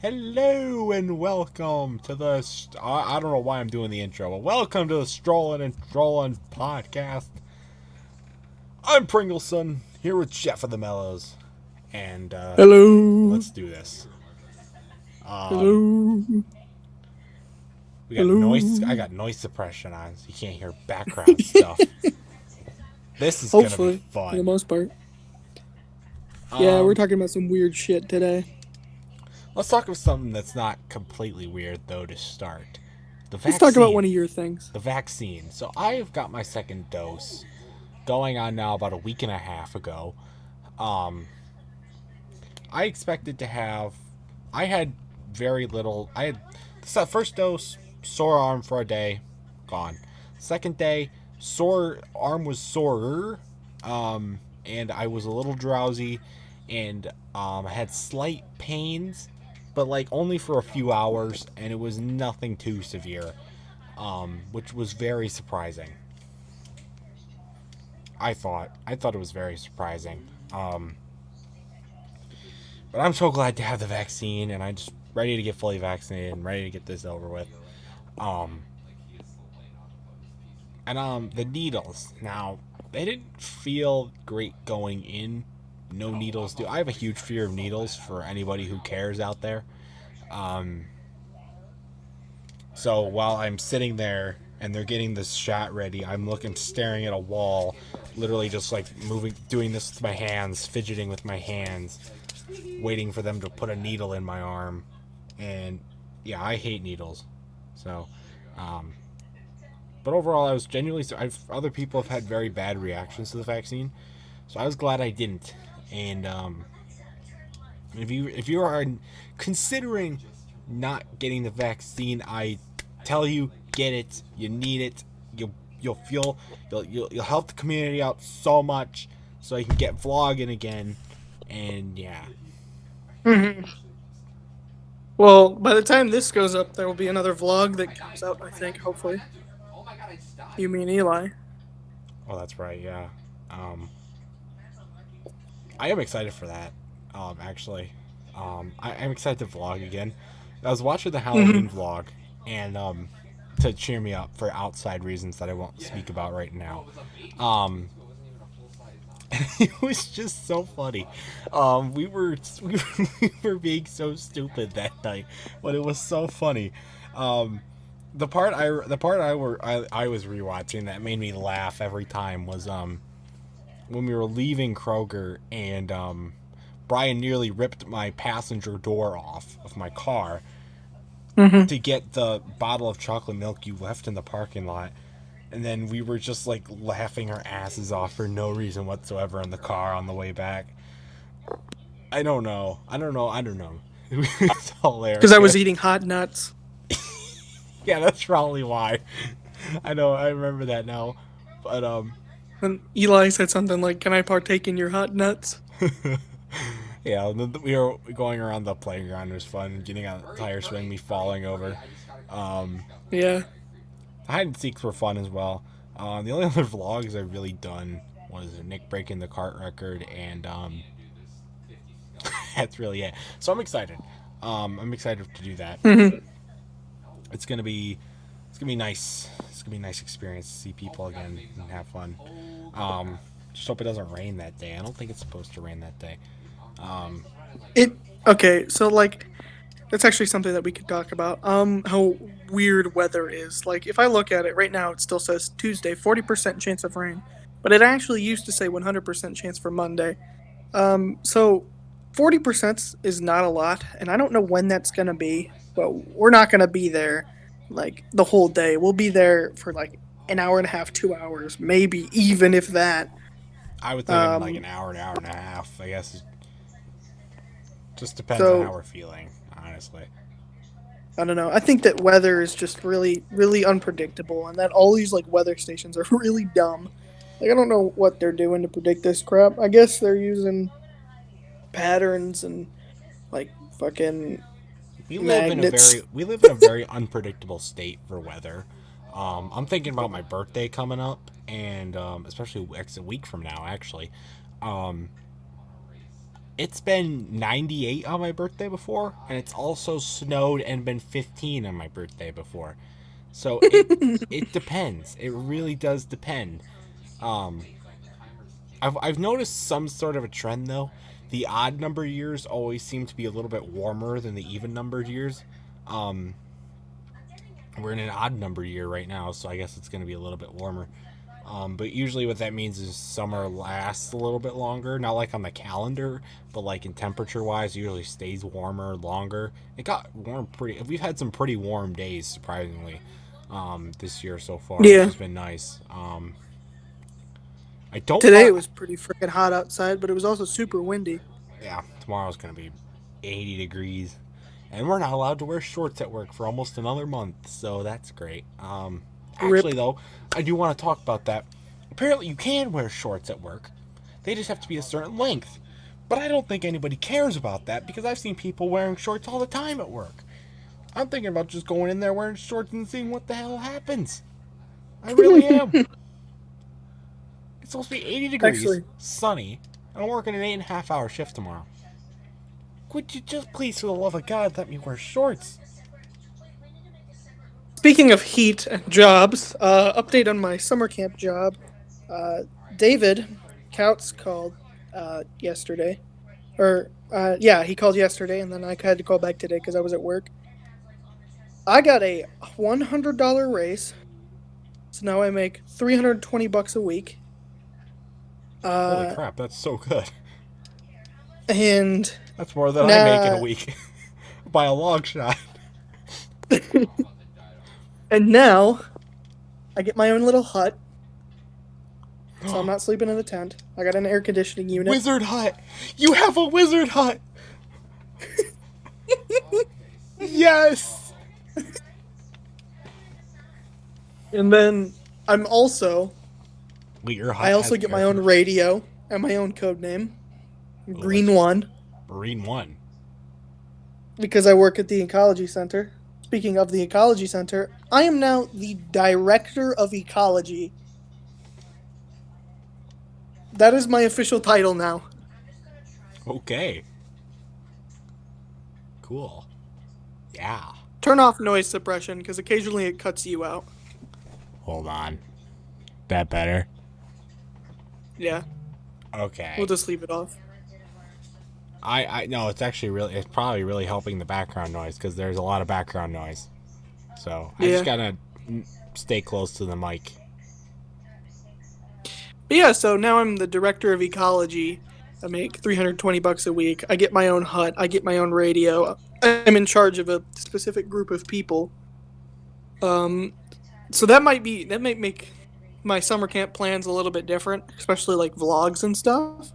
Hello and welcome to the. I don't know why I'm doing the intro, but welcome to the Strollin and Trollin podcast. I'm Pringleson here with Jeff of the Mellows, and Hello, let's do this. Um, hello, we got noise. I hello. got noise suppression on, so you can't hear background stuff. This is gonna be Hopefully, for the fun. most part. Yeah, we're Um, talking about some weird shit today. let's talk about something that's not completely weird though to start. The Let's talk about vaccine. one of your things. The vaccine. So I've got my second dose going on now about a week and a half ago. Um, I expected to have. I had very little. I had the first dose, sore arm for a day, gone. Second day, sore arm was sorer, and I was a little drowsy, and I had slight pains, but like only for a few hours, and it was nothing too severe, which was very surprising. I thought it was very surprising. But I'm so glad to have the vaccine, and I'm just ready to get fully vaccinated and ready to get this over with. Um, and the needles. Now, they didn't feel great going in. No needles do. I have a huge fear of needles for anybody who cares out there. Um, so while I'm sitting there and they're getting this shot ready, I'm staring at a wall, literally just like moving, doing this with my hands, fidgeting with my hands, waiting for them to put a needle in my arm. And yeah, I hate needles. So, um, but overall, I was genuinely. Other people have had very bad reactions to the vaccine, so I was glad I didn't. And if you are considering not getting the vaccine, I tell you, get it. You need it. You'll help the community out so much, so you can get vlogging again. And yeah, hmm Well, by the time this goes up, there will be another vlog that comes out, I think, hopefully. You mean Eli. oh that's right, yeah. Um, I am excited for that. Actually, I'm excited to vlog again. I was watching the hmm Halloween vlog, and to cheer me up for outside reasons that I won't speak about right now. Um, it was just so funny. We were being so stupid that night, but it was so funny. Um, the part I was rewatching that made me laugh every time was when we were leaving Kroger, and Brian nearly ripped my passenger door off of my car hmm to get the bottle of chocolate milk you left in the parking lot. And then we were just like laughing our asses off for no reason whatsoever in the car on the way back. I don't know. I don't know. I don't know. It's Because I hilarious. was eating hot nuts. Yeah, that's probably why. I know. I remember that now. But And Eli said something like, "Can I partake in your hot nuts?" yeah, we were going around the playground. It was fun. Getting on a tire swing, me falling over. Um, Yeah. hide and seeks were fun as well. The only other vlogs I've really done was Nick breaking the cart record, and that's really it. So I'm excited. I'm excited to do that. hmm It's gonna be it's gonna be nice. It's gonna be a nice experience to see people again and have fun. Just hope it doesn't rain that day. I don't think it's supposed to rain that day. Um, It okay. So like, that's actually something that we could talk about. How weird weather is. Like, if I look at it right now, it still says Tuesday, 40% chance of rain, but it actually used to say 100% chance for Monday. So 40% is not a lot, and I don't know when that's gonna be, but we're not gonna be there like the whole day. We'll be there for like an hour and a half, 2 hours, maybe even if that. I would think in like Um, an hour and a half. I guess it just depends on how so we're feeling, honestly. I don't know. I think that weather is just really, really unpredictable, and that all these like weather stations are really dumb. Like I don't know what they're doing to predict this crap. I guess they're using patterns and like fucking magnets. We live in a very unpredictable state for weather. I'm thinking about my birthday coming up, and especially a week from now, actually. Um, It's been 98 on my birthday before, and it's also snowed and been 15 on my birthday before. So it depends. It really does depend. Um, I've noticed some sort of a trend though. The odd number years always seem to be a little bit warmer than the even numbered years. Um, we're in an odd number year right now, so I guess it's going to be a little bit warmer. But usually what that means is summer lasts a little bit longer. Not like on the calendar, but like in temperature wise, it usually stays warmer longer. It got warm pretty. We've had some pretty warm days, surprisingly, this year so far, which Yeah. has been nice. I don't Today want. it was pretty freaking hot outside, but it was also super windy. Yeah, tomorrow's gonna be 80 degrees, and we're not allowed to wear shorts at work for almost another month, so that's great. Actually, Rip. though, I do want to talk about that. Apparently, you can wear shorts at work. They just have to be a certain length. But I don't think anybody cares about that because I've seen people wearing shorts all the time at work. I'm thinking about just going in there wearing shorts and seeing what the hell happens. I really am. It's supposed to be 80 degrees, Actually, sunny, and I'm working an 8.5 hour shift tomorrow. Could you just please, for the love of God, let me wear shorts? speaking of heat and jobs, update on my summer camp job. Uh, David Couts called yesterday. Yeah, he called yesterday, and then I had to call back today because I was at work. I got a $100 raise, so now I make $320 a week. Holy Uh, crap, that's so good. and That's more than I make in a now, week. By a long shot. and now, I get my own little hut, so I'm not sleeping in a tent. I got an air conditioning unit. Wizard hut! You have a wizard hut! Yes! And then I'm also Wait, your hut I also has get air my own conditioning? radio and my own code name, Green that's- One, Marine 1. because I work at the Ecology Center. Speaking of the Ecology Center, I am now the Director of Ecology. That is my official title now. Okay. Cool. Yeah. Turn off noise suppression, because occasionally it cuts you out. Hold on. That better? Yeah, Okay. we'll just leave it off. I no, it's probably really helping the background noise because there's a lot of background noise. So I just Yeah. gotta stay close to the mic. But yeah, so now I'm the Director of Ecology. I make $320 a week. I get my own hut. I get my own radio. I'm in charge of a specific group of people. So that might make my summer camp plans a little bit different, especially like vlogs and stuff.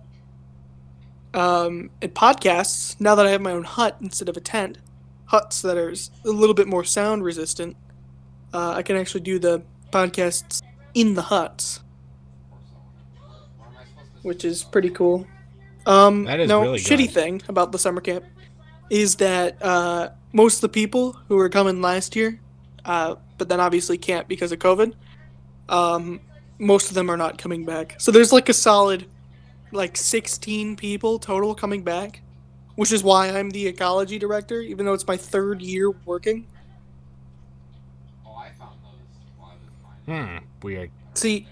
And podcasts. Now that I have my own hut instead of a tent, huts that are a little bit more sound resistant, I can actually do the podcasts in the huts, which is pretty cool. That is No, really shitty good. thing about the summer camp is that most of the people who were coming last year, but then obviously can't because of COVID, most of them are not coming back. So there's like a solid, like 16 people total coming back, which is why I'm the ecology director, even though it's my third year working. Weird. See,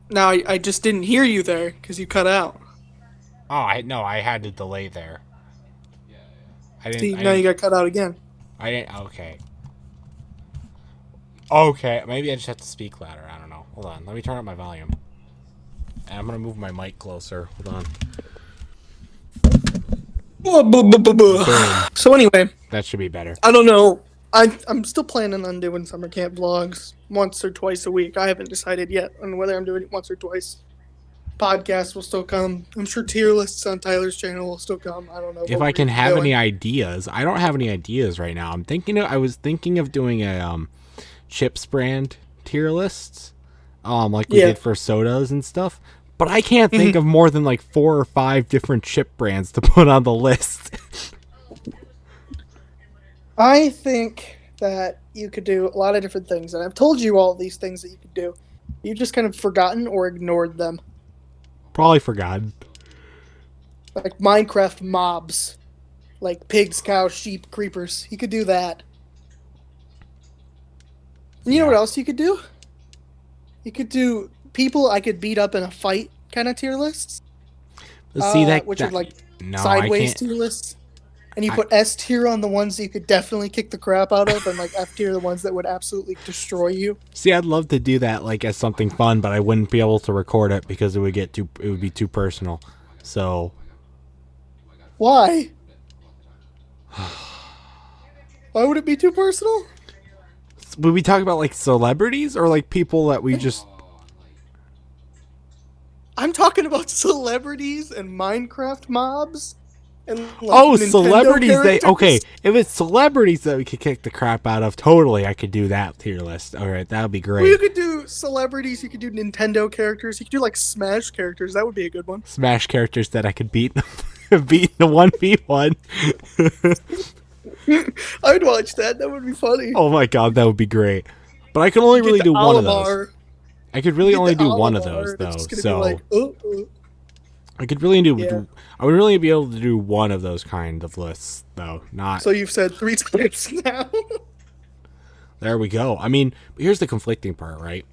now I just didn't hear you there because you cut out. Oh, I had to delay there. See, now you got cut out again. I didn't. Okay. Okay, maybe I just have to speak louder. I don't know. Hold on. Let me turn up my volume. And I'm gonna move my mic closer. Hold on. Boom. So anyway, That should be better. I don't know. I'm still planning on doing summer camp vlogs once or twice a week. I haven't decided yet on whether I'm doing it once or twice. Podcasts will still come. I'm sure tier lists on Tyler's channel will still come. I don't know. If I can have any ideas, I don't have any ideas right now. I was thinking of doing a chips brand tier lists, like we did for sodas and stuff. But I can't think of more than like 4 or 5 different chip brands to put on the list. I think that you could do a lot of different things, and I've told you all these things that you could do. You've just kind of forgotten or ignored them. Probably forgotten. like Minecraft mobs, like pigs, cows, sheep, creepers. He could do that. And you know what Yeah. else you could do? You could do people I could beat up in a fight kind of tier lists, Let's see which are that. like No, I sideways can't. tier lists. And you I put S tier on the ones that you could definitely kick the crap out of, and like F tier the ones that would absolutely destroy you. see. I'd love to do that like as something fun, but I wouldn't be able to record it because it would get too. It would be too personal. So Why? Why would it be too personal? would we talk about like celebrities or like people that we just? I'm talking about celebrities and Minecraft mobs and like Oh, Nintendo celebrities! They characters. okay. If it's celebrities that we could kick the crap out of, totally, I could do that tier list. All right, that would be Well, you great. could do celebrities. You could do Nintendo characters. You could do like Smash characters. That would be a good one. Smash characters that I could beat, beat in the 1v1. I would watch that. That would be funny. Oh my god, that would be great. But I can only really Get the do one of those. Olimar. I could really Get only the do one of Olimar those that's though. just gonna So be like, I could really do. Yeah. I would really be able to do one of those kind of lists though. Not So you've said 3 times now. there we go. I mean, but here's the conflicting part, right?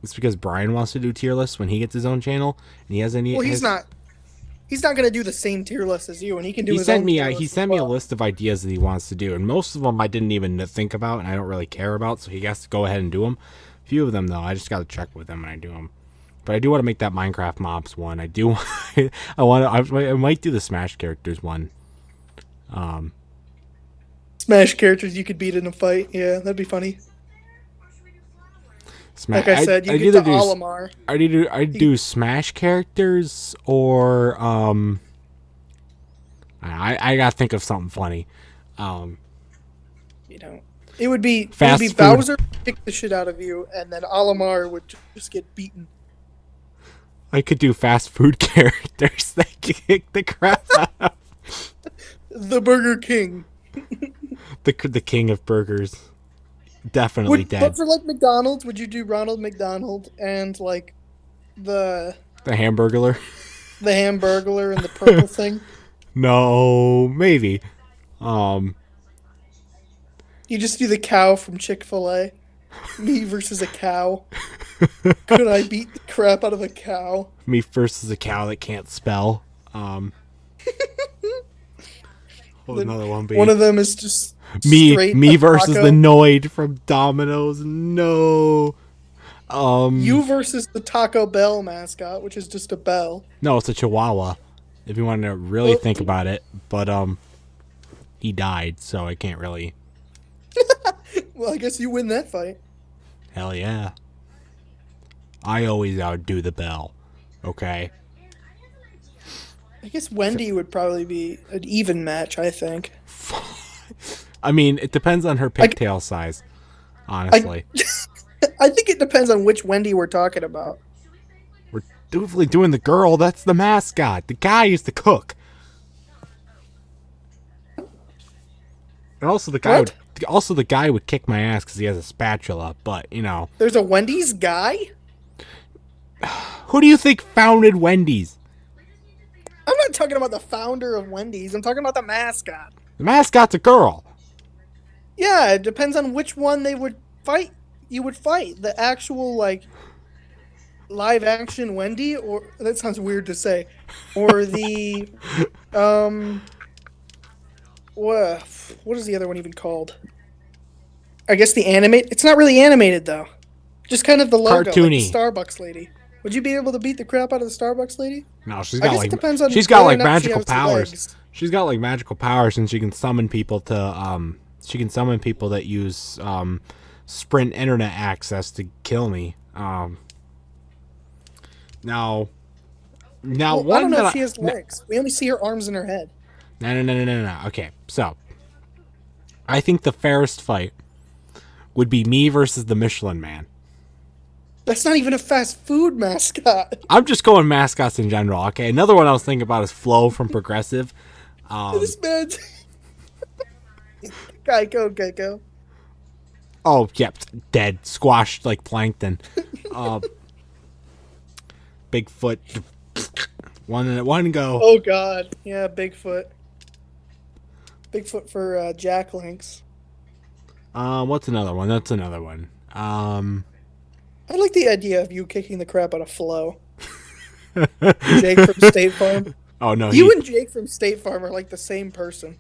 It's because Brian wants to do tier lists when he gets his own channel, and he has any. Well, he's not. He's not gonna do the same tier list as you, and he can do. He his sent own me. tier He list sent as me a well. list of ideas that he wants to do, and most of them I didn't even think about, and I don't really care about. So he has to go ahead and do them. A few of them though, I just got to check with him when I do them. But I do want to make that Minecraft mobs one. I do. I want to. I might do the Smash characters one. Smash characters you could beat in a fight. Yeah, that'd be funny. Smash. Like I said, you I'd get either the Olimar. I'd do Smash characters or I gotta think of something funny. You know, it would be Fast food. Bowser would kick the shit out of you, and then Olimar would just get beaten. I could do fast food characters that kick the crap out of The Burger King. the king of burgers. Definitely dead. But for like McDonald's, would you do Ronald McDonald and like the The Hamburglar. the Hamburglar and the purple thing? No, maybe. You just do the cow from Chick-fil-A. Me versus a cow. Could I beat the crap out of a cow? Me versus a cow that can't spell. What would another one be? One of them is just me straight versus taco. the Noid from Domino's. No. You versus the Taco Bell mascot, which is just a bell. No, it's a Chihuahua. If you want to really think about it, but he died, so I can't really. Well, I guess you win that fight. Hell yeah. I always outdo the bell. Okay. I guess Wendy would probably be an even match, I think. I mean, it depends on her pigtail size. Honestly, I think it depends on which Wendy we're talking about. we're definitely doing the girl. That's the mascot. The guy is the cook. And also the guy What? the guy would kick my ass because he has a spatula. But you know, There's a Wendy's guy? who do you think founded Wendy's? I'm not talking about the founder of Wendy's. I'm talking about the mascot. The mascot's a girl. Yeah, it depends on which one they would fight. You would fight the actual like live action Wendy, or that sounds weird to say, or the what is the other one even called? I guess the animate. It's not really animated though. Just kind of the logo, like Cartoony. the Starbucks lady. Would you be able to beat the crap out of the Starbucks lady? No, she's I got guess like it depends on she's got whether like or not she magical has powers. legs. She's got like magical powers, and she can summon people to she can summon people that use Sprint internet access to kill me. Now Well, I one don't know that if she has legs. We only see her arms and her head. no. Okay, so I think the fairest fight would be me versus the Michelin Man. That's not even a fast food mascot. I'm just going mascots in general. Okay, another one I was thinking about is Flo from Progressive. This man's Geico. Oh, yep, dead, squashed like plankton. Bigfoot. One go. Oh God, yeah, Bigfoot. Bigfoot for Jack Links. What's another one? That's another one. I like the idea of you kicking the crap out of Flo. Jake from State Farm. Oh no, You he. and Jake from State Farm are like the same person.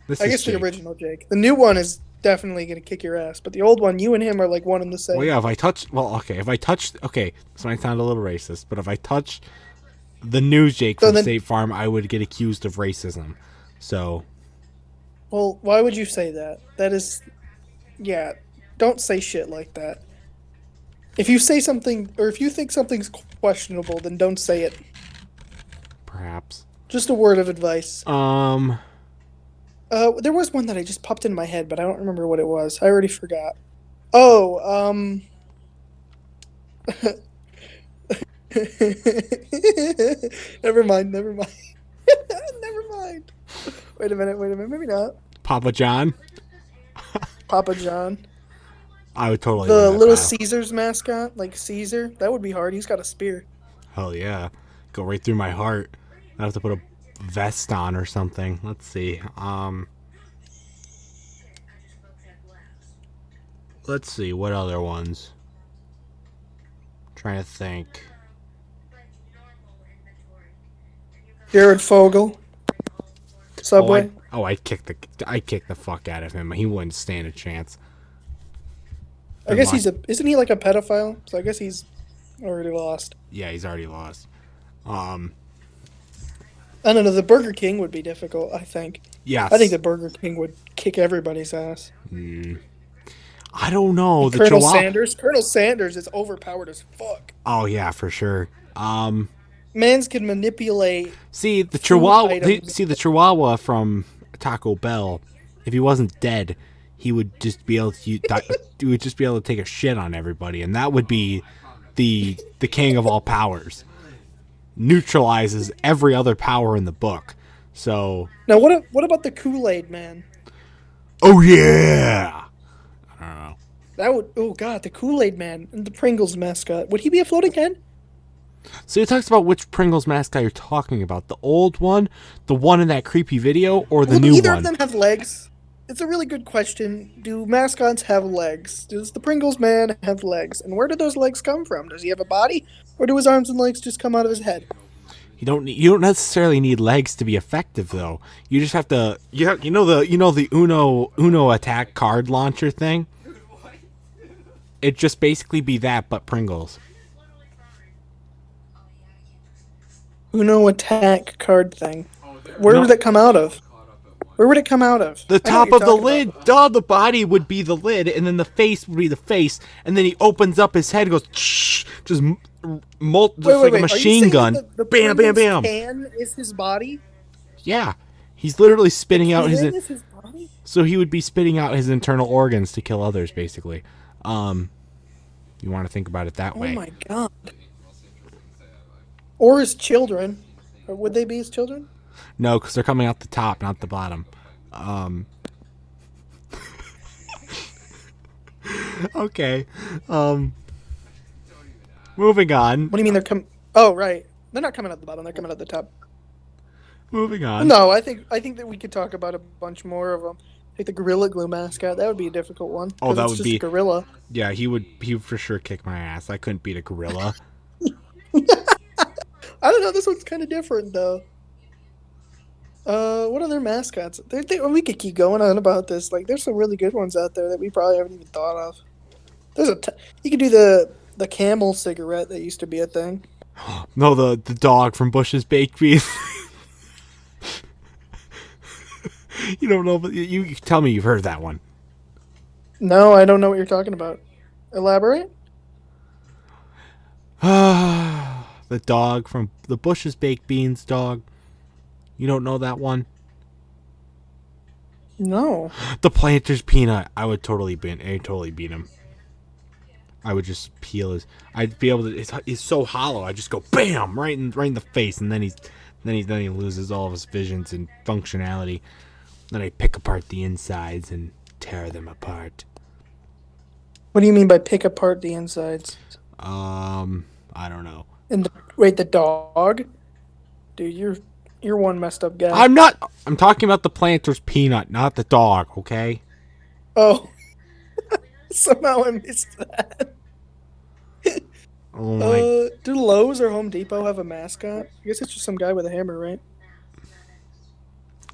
This I is guess the Jake. original Jake. The new one is definitely gonna kick your ass, but the old one, you and him are like one and the Well, same. yeah. If I touch, well, okay. If I touch, okay, this might sound a little racist, but if I touch the new Jake So from then, State Farm, I would get accused of racism. So well, why would you say that? That is, yeah. Don't say shit like that. If you say something, or if you think something's questionable, then don't say it. perhaps. Just a word of advice. Um. There was one that I just popped in my head, but I don't remember what it was. I already forgot. Oh, never mind, never mind. Never mind. Wait a minute, maybe not. Papa John. Papa John. I would totally win The that Little battle. Caesars mascot, like Caesar. That would be hard. He's got a spear. Hell yeah. Go right through my heart. I have to put a vest on or something. Let's see. Let's see. What other ones? Trying to think. Jared Fogle. Subway. I'd kick the fuck out of him. He wouldn't stand a chance. I guess isn't he like a pedophile? So I guess he's already lost. Yeah, he's already lost. I don't know. The Burger King would be difficult, I think. Yes. I think the Burger King would kick everybody's ass. I don't know. The Colonel Chihuahua. Sanders? Colonel Sanders is overpowered as fuck. Oh yeah, for sure. Mans can manipulate. See the food Chihuahua. items. See the Chihuahua from Taco Bell. If he wasn't dead, he would just be able to. He would just be able to take a shit on everybody, and that would be the king of all powers. Neutralizes every other power in the book. So. Now, what about the Kool-Aid Man? Oh yeah. I don't know. That would. Oh God, the Kool-Aid Man and the Pringles mascot. Would he be a floating head? So it talks about which Pringles mascot you're talking about. The old one, the one in that creepy video, or the Will new either one? of them have legs? It's a really good question. Do mascots have legs? Does the Pringles Man have legs? And where do those legs come from? Does he have a body, or do his arms and legs just come out of his head? You don't necessarily need legs to be effective though. You just have to you know the Uno attack card launcher thing? It'd just basically be that but Pringles. Uno attack card thing. Where would it come out of? Where would it come out of? The I know what top you're of the talking lid. about. Duh, the body would be the lid, and then the face would be the face, and then he opens up his head, and goes just like a Are you machine saying gun. that the Bam, bam, Pringles bam. can is his body? Yeah, he's literally spitting out his. Can is his body? So he would be spitting out his internal organs to kill others, basically. You want to think about it that way. Oh my god. Or his children. Or would they be his children? No, because they're coming out the top, not the bottom. Okay. Moving on. What do you mean they're coming? Oh, right. They're not coming out the bottom. They're coming out the top. Moving on. No, I think that we could talk about a bunch more of them. Like the Gorilla Glue mascot. That would be a difficult one. Oh, that it's would just be a gorilla. Yeah, he would for sure kick my ass. I couldn't beat a gorilla. I don't know. This one's kind of different though. What other mascots? We could keep going on about this. Like, there's some really good ones out there that we probably haven't even thought of. You could do the camel cigarette that used to be a thing. No, the dog from Bush's Baked Beans. You don't know, but you tell me you've heard that one. No, I don't know what you're talking about. Elaborate. The dog from the Bush's Baked Beans dog. You don't know that one? No. The Planter's Peanut. I would totally beat him. I would just peel his. I'd be able to. It's so hollow. I just go bam right in the face, and then he loses all of his visions and functionality. Then I pick apart the insides and tear them apart. What do you mean by pick apart the insides? I don't know. And wait, the dog? Dude, you're one messed up guy. I'm not. I'm talking about the planter's peanut, not the dog. Okay. Oh, somehow I missed that. Oh my. Do Lowe's or Home Depot have a mascot? I guess it's just some guy with a hammer, right?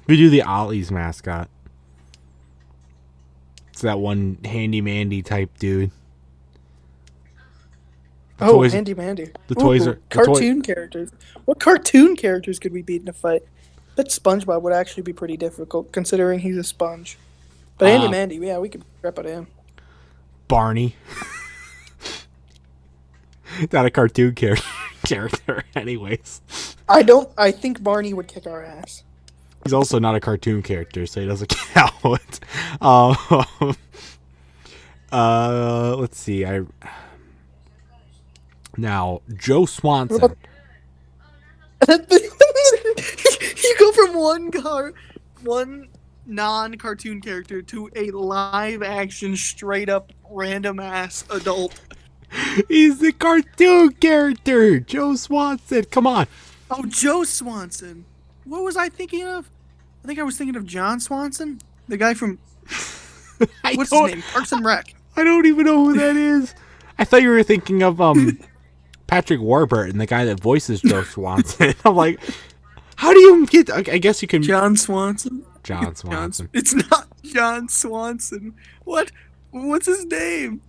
We do the Ollie's mascot. It's that one handy mandy type dude. The Oh, toys. handy mandy. The toys are cartoon characters. What cartoon characters could we beat in a fight? Bet SpongeBob would actually be pretty difficult, considering he's a sponge. But Handy Mandy, yeah, we could rep at him. Barney. Not a cartoon character, anyways. I think Barney would kick our ass. He's also not a cartoon character, so he doesn't count. Um, let's see. Now Joe Swanson. You go from one non-cartoon character to a live-action, straight-up, random-ass adult. He's the cartoon character, Joe Swanson. Come on. Oh, Joe Swanson. What was I thinking of? I think I was thinking of John Swanson, the guy from what's his name? Parks and Rec. I don't even know who that is. I thought you were thinking of Patrick Warburton, the guy that voices Joe Swanson. I'm like, how do you get? I guess you can. John Swanson. John Swanson. It's not John Swanson. What? What's his name?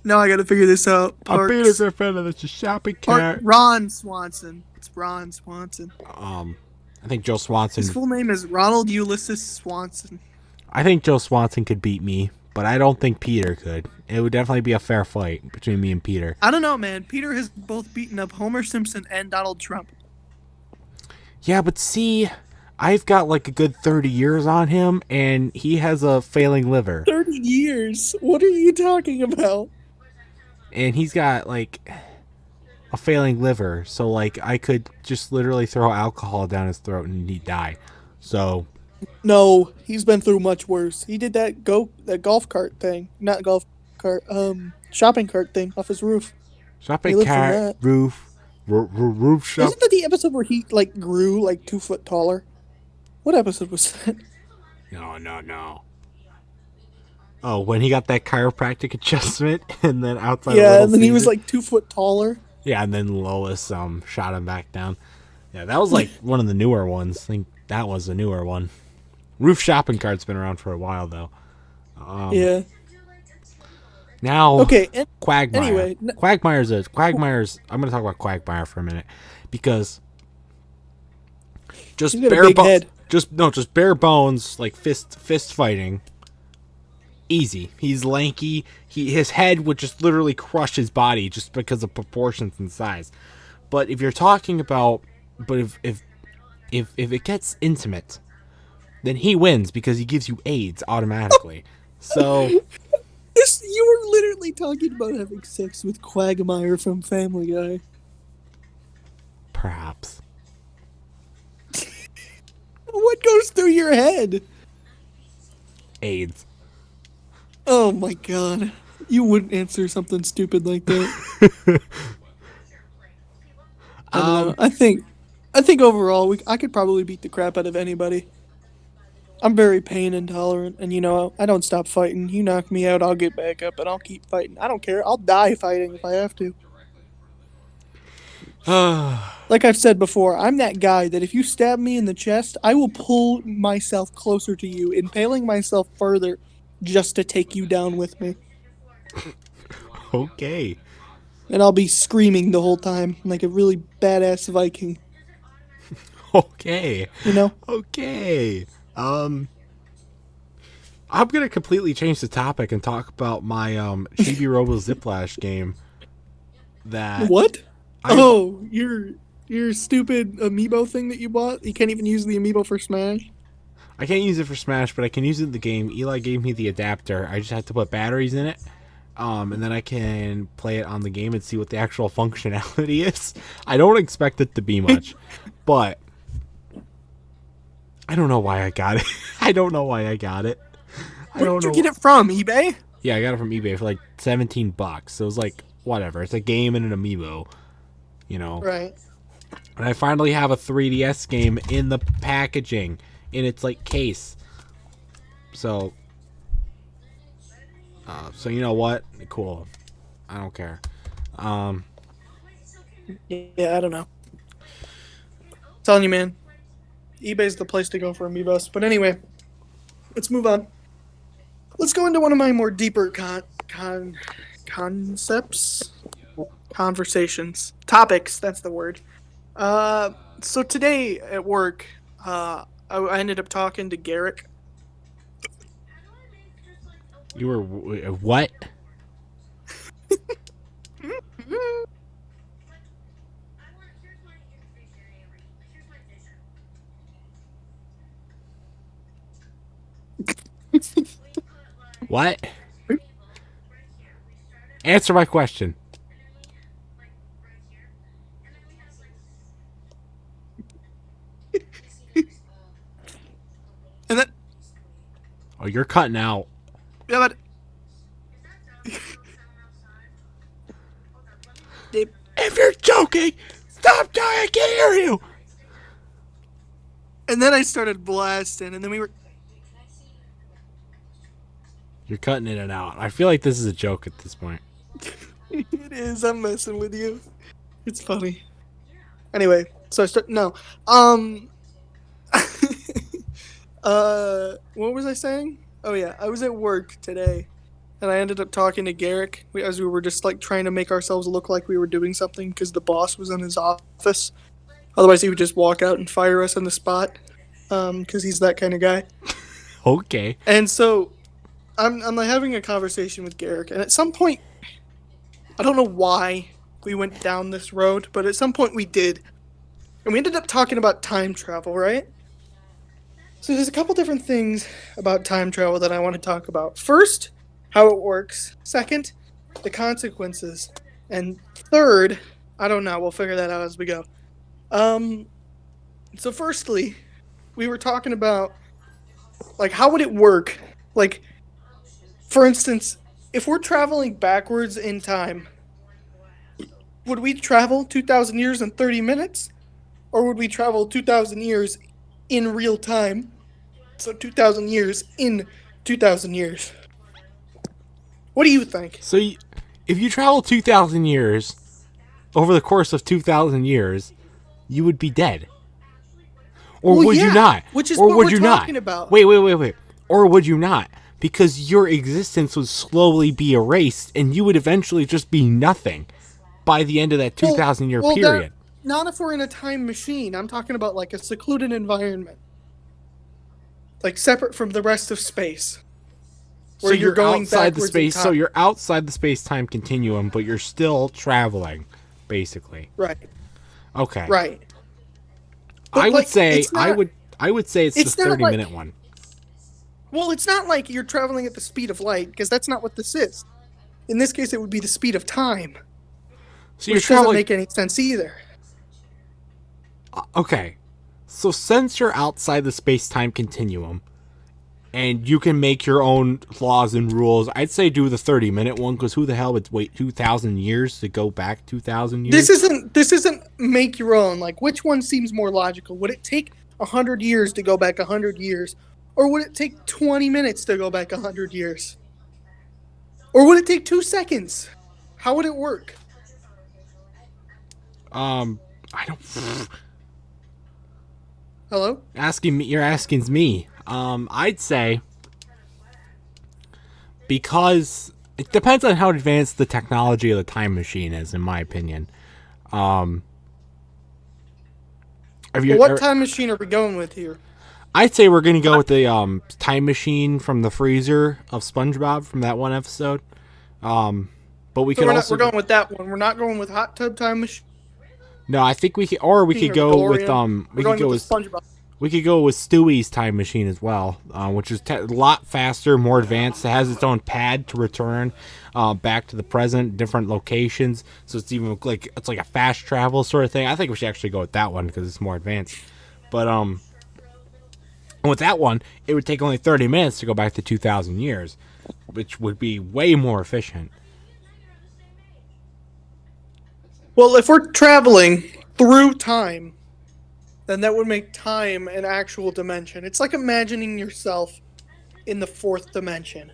Now I got to figure this out. Parks. A Peter Griffin, that's a shopping cart. Ron Swanson. It's Ron Swanson. I think Joe Swanson. His full name is Ronald Ulysses Swanson. I think Joe Swanson could beat me, but I don't think Peter could. It would definitely be a fair fight between me and Peter. I don't know, man. Peter has both beaten up Homer Simpson and Donald Trump. Yeah, but see, I've got like a good 30 years on him, and he has a failing liver. 30 years? What are you talking about? And he's got like a failing liver, so like I could just literally throw alcohol down his throat and he'd die. So no, he's been through much worse. He did that golf cart thing, not golf cart, shopping cart thing off his roof. Shopping cart roof shop. Isn't that the episode where he like grew like 2 foot taller? What episode was that? No. Oh, when he got that chiropractic adjustment, and then outside. Yeah, and then he was like 2 foot taller. Yeah, and then Lois shot him back down. Yeah, that was like one of the newer ones. I think that was the newer one. Roof shopping cart's been around for a while though. Yeah. Now, okay. Quagmire. Anyway, Quagmire's. I'm going to talk about Quagmire for a minute because just bare bones, like fist fighting. Easy. He's lanky. His head would just literally crush his body just because of proportions and size. But if you're talking about, if it gets intimate, then he wins because he gives you AIDS automatically. So you were literally talking about having sex with Quagmire from Family Guy. Perhaps. What goes through your head? AIDS. Oh my god. You wouldn't answer something stupid like that. I think overall I could probably beat the crap out of anybody. I'm very pain intolerant, and I don't stop fighting. You knock me out, I'll get back up, and I'll keep fighting. I don't care. I'll die fighting if I have to. Like I've said before, I'm that guy that if you stab me in the chest, I will pull myself closer to you, impaling myself further just to take you down with me. Okay. And I'll be screaming the whole time like a really badass Viking. Okay. Okay. I'm gonna completely change the topic and talk about my Chibi Robo Ziplash game. What? Your stupid amiibo thing that you bought? You can't even use the amiibo for Smash? I can't use it for Smash, but I can use it in the game. Eli gave me the adapter. I just have to put batteries in it. And then I can play it on the game and see what the actual functionality is. I don't expect it to be much, but I don't know why I got it. Where did you get it from? eBay? Yeah, I got it from eBay for like $17. So it was like, whatever. It's a game and an amiibo, Right. And I finally have a 3DS game in the packaging, in its like case. So, so you know what? Cool. I don't care. Um, Yeah, I don't know. Telling you, man. eBay's the place to go for amiibos. But anyway, let's move on. Let's go into one of my more deeper concepts, conversations, topics. That's the word. So today at work, I ended up talking to Garrick. you were what? What? Answer my question. And then, Oh, you're cutting out. yeah, but If you're joking, stop talking. I can't hear you. and then I started blasting, and then we were. You're cutting in and out. I feel like this is a joke at this point. It is. I'm messing with you. It's funny. Anyway, so I start. No. What was I saying? Oh yeah, I was at work today, and I ended up talking to Garrick as we were just like trying to make ourselves look like we were doing something because the boss was in his office. Otherwise, he would just walk out and fire us on the spot, because he's that kind of guy. Okay. And so, I'm like having a conversation with Garrick, and at some point, I don't know why we went down this road, but at some point we did, and we ended up talking about time travel, right? So there's a couple different things about time travel that I want to talk about. First, how it works. Second, the consequences. And third, I don't know. We'll figure that out as we go. So firstly, we were talking about, like, how would it work? Like, for instance, if we're traveling backwards in time, would we travel 2,000 years in 30 minutes? Or would we travel 2,000 years in real time? So 2,000 years in 2,000 years. What do you think? So, if you travel 2,000 years over the course of 2,000 years, you would be dead. Or Well, would yeah, you not? which is or what would we're you talking not? about. Wait. Or would you not? Because your existence would slowly be erased, and you would eventually just be nothing by the end of that 2,000-year period. Not if we're in a time machine. I'm talking about like a secluded environment. Like separate from the rest of space. So you're going outside the space. So you're outside the space-time continuum, but you're still traveling, basically. Right. Okay. Right. But I would like, say it's not, I would say it's the 30-minute one. Well, it's not like you're traveling at the speed of light, because that's not what this is. In this case, it would be the speed of time. So which doesn't make any sense either. Okay. So since you're outside the space-time continuum, and you can make your own laws and rules, I'd say do the 30-minute one, because who the hell would wait 2,000 years to go back 2,000 years? This isn't make your own. Like, which one seems more logical? Would it take 100 years to go back 100 years? Or would it take 20 minutes to go back 100 years? Or would it take 2 seconds? How would it work? I don't... Hello? You're asking me. I'd say, because it depends on how advanced the technology of the time machine is, in my opinion. What time machine are we going with here? I'd say we're gonna go with the time machine from the freezer of SpongeBob from that one episode. But we could also we're going with that one. We're not going with hot tub time machine. No, I think we could, or we could go with SpongeBob. We could go with Stewie's time machine as well, which is a lot faster, more advanced. It has its own pad to return back to the present, different locations. So it's even like a fast travel sort of thing. I think we should actually go with that one because it's more advanced. But with that one, it would take only 30 minutes to go back to 2,000 years, which would be way more efficient. Well, if we're traveling through time, then that would make time an actual dimension. It's like imagining yourself in the fourth dimension.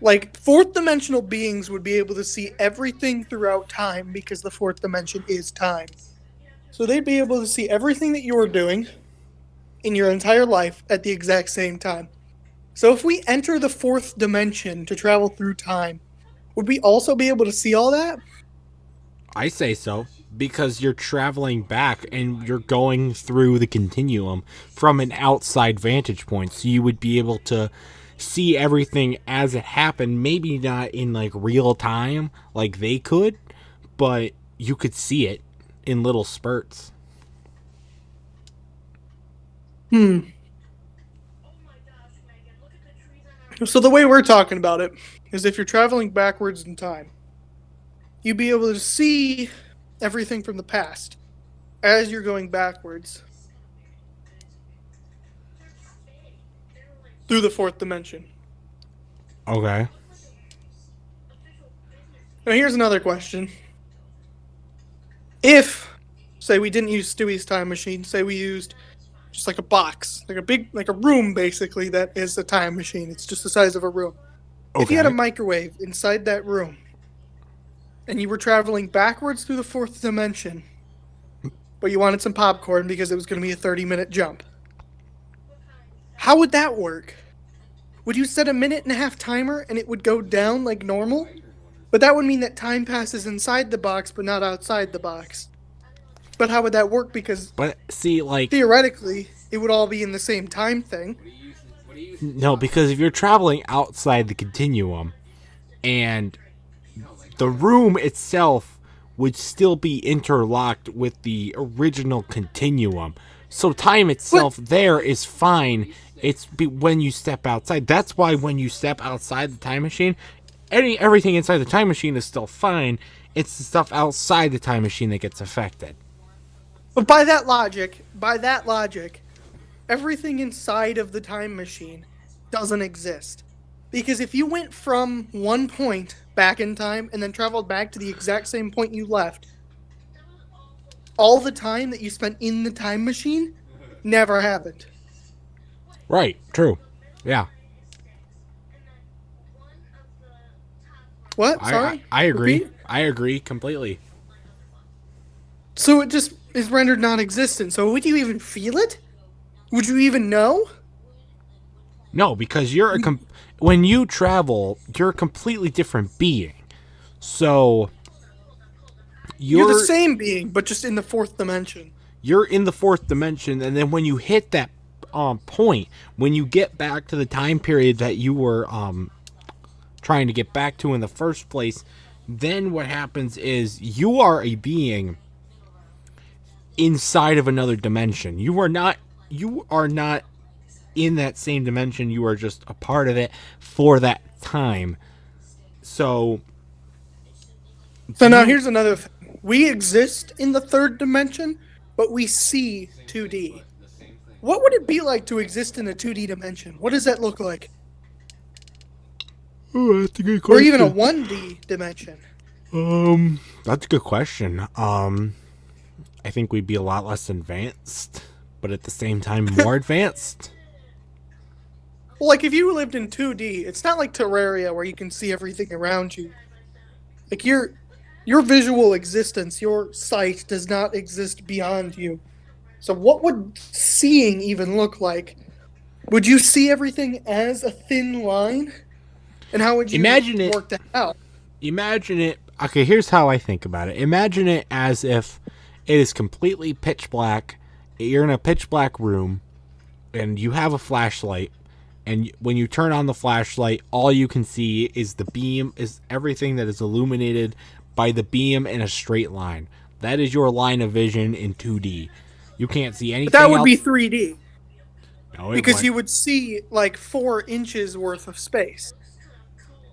Like, fourth dimensional beings would be able to see everything throughout time because the fourth dimension is time. So they'd be able to see everything that you were doing in your entire life at the exact same time. So if we enter the fourth dimension to travel through time, would we also be able to see all that? I say so because you're traveling back and you're going through the continuum from an outside vantage point. So you would be able to see everything as it happened, maybe not in like real time like they could, but you could see it in little spurts. Hmm. So the way we're talking about it is if you're traveling backwards in time, you'd be able to see everything from the past as you're going backwards through the fourth dimension. Okay. Now here's another question. If, say, we didn't use Stewie's time machine, say we used just like a box, like a big, like a room basically that is a time machine. It's just the size of a room. If you had a Okay. microwave inside that room and you were traveling backwards through the fourth dimension, but you wanted some popcorn because it was going to be a 30-minute jump, how would that work? Would you set a minute and a half timer and it would go down like normal? But that would mean that time passes inside the box but not outside the box. But how would that work? Because But see, like, theoretically, it would all be in the same time thing. no, because if you're traveling outside the continuum and the room itself would still be interlocked with the original continuum. So time itself there is fine. When you step outside. That's why when you step outside the time machine, everything inside the time machine is still fine. It's the stuff outside the time machine that gets affected. But by that logic, everything inside of the time machine doesn't exist. Because if you went from one point back in time and then traveled back to the exact same point you left, all the time that you spent in the time machine never happened. Right. True. Yeah. What? I I, Sorry? I agree. Repeat? I agree completely. So it just is rendered non existent. So would you even feel it? Would you even know? No, because when you travel, you're a completely different being. So You're the you're same being, but just in the fourth dimension. you're in the fourth dimension, and then when you hit that point, when you get back to the time period that you were trying to get back to in the first place, then what happens is you are a being inside of another dimension. You are not in that same dimension. You are just a part of it for that time. So So now you here's another thing. We exist in the third dimension, but we see 2D. What would it be like to exist in a 2D dimension? What does that look like? Oh, that's a good Or even a question. 1D dimension? That's a good question. I think we'd be a lot less advanced, but at the same time more advanced. Well, like if you lived in 2D, it's not like Terraria where you can see everything around you. Like your visual existence, your sight does not exist beyond you. So what would seeing even look like? Would you see everything as a thin line? And how would you Imagine it. work that out? Imagine it. Okay, here's how I think about it. Imagine it as if it is completely pitch black. You're in a pitch black room, and you have a flashlight. And when you turn on the flashlight, all you can see is the beam, is everything that is illuminated by the beam in a straight line. That is your line of vision in 2D. You can't see But that anything would be else. 3D No, it because won't. you would see like 4 inches worth of space,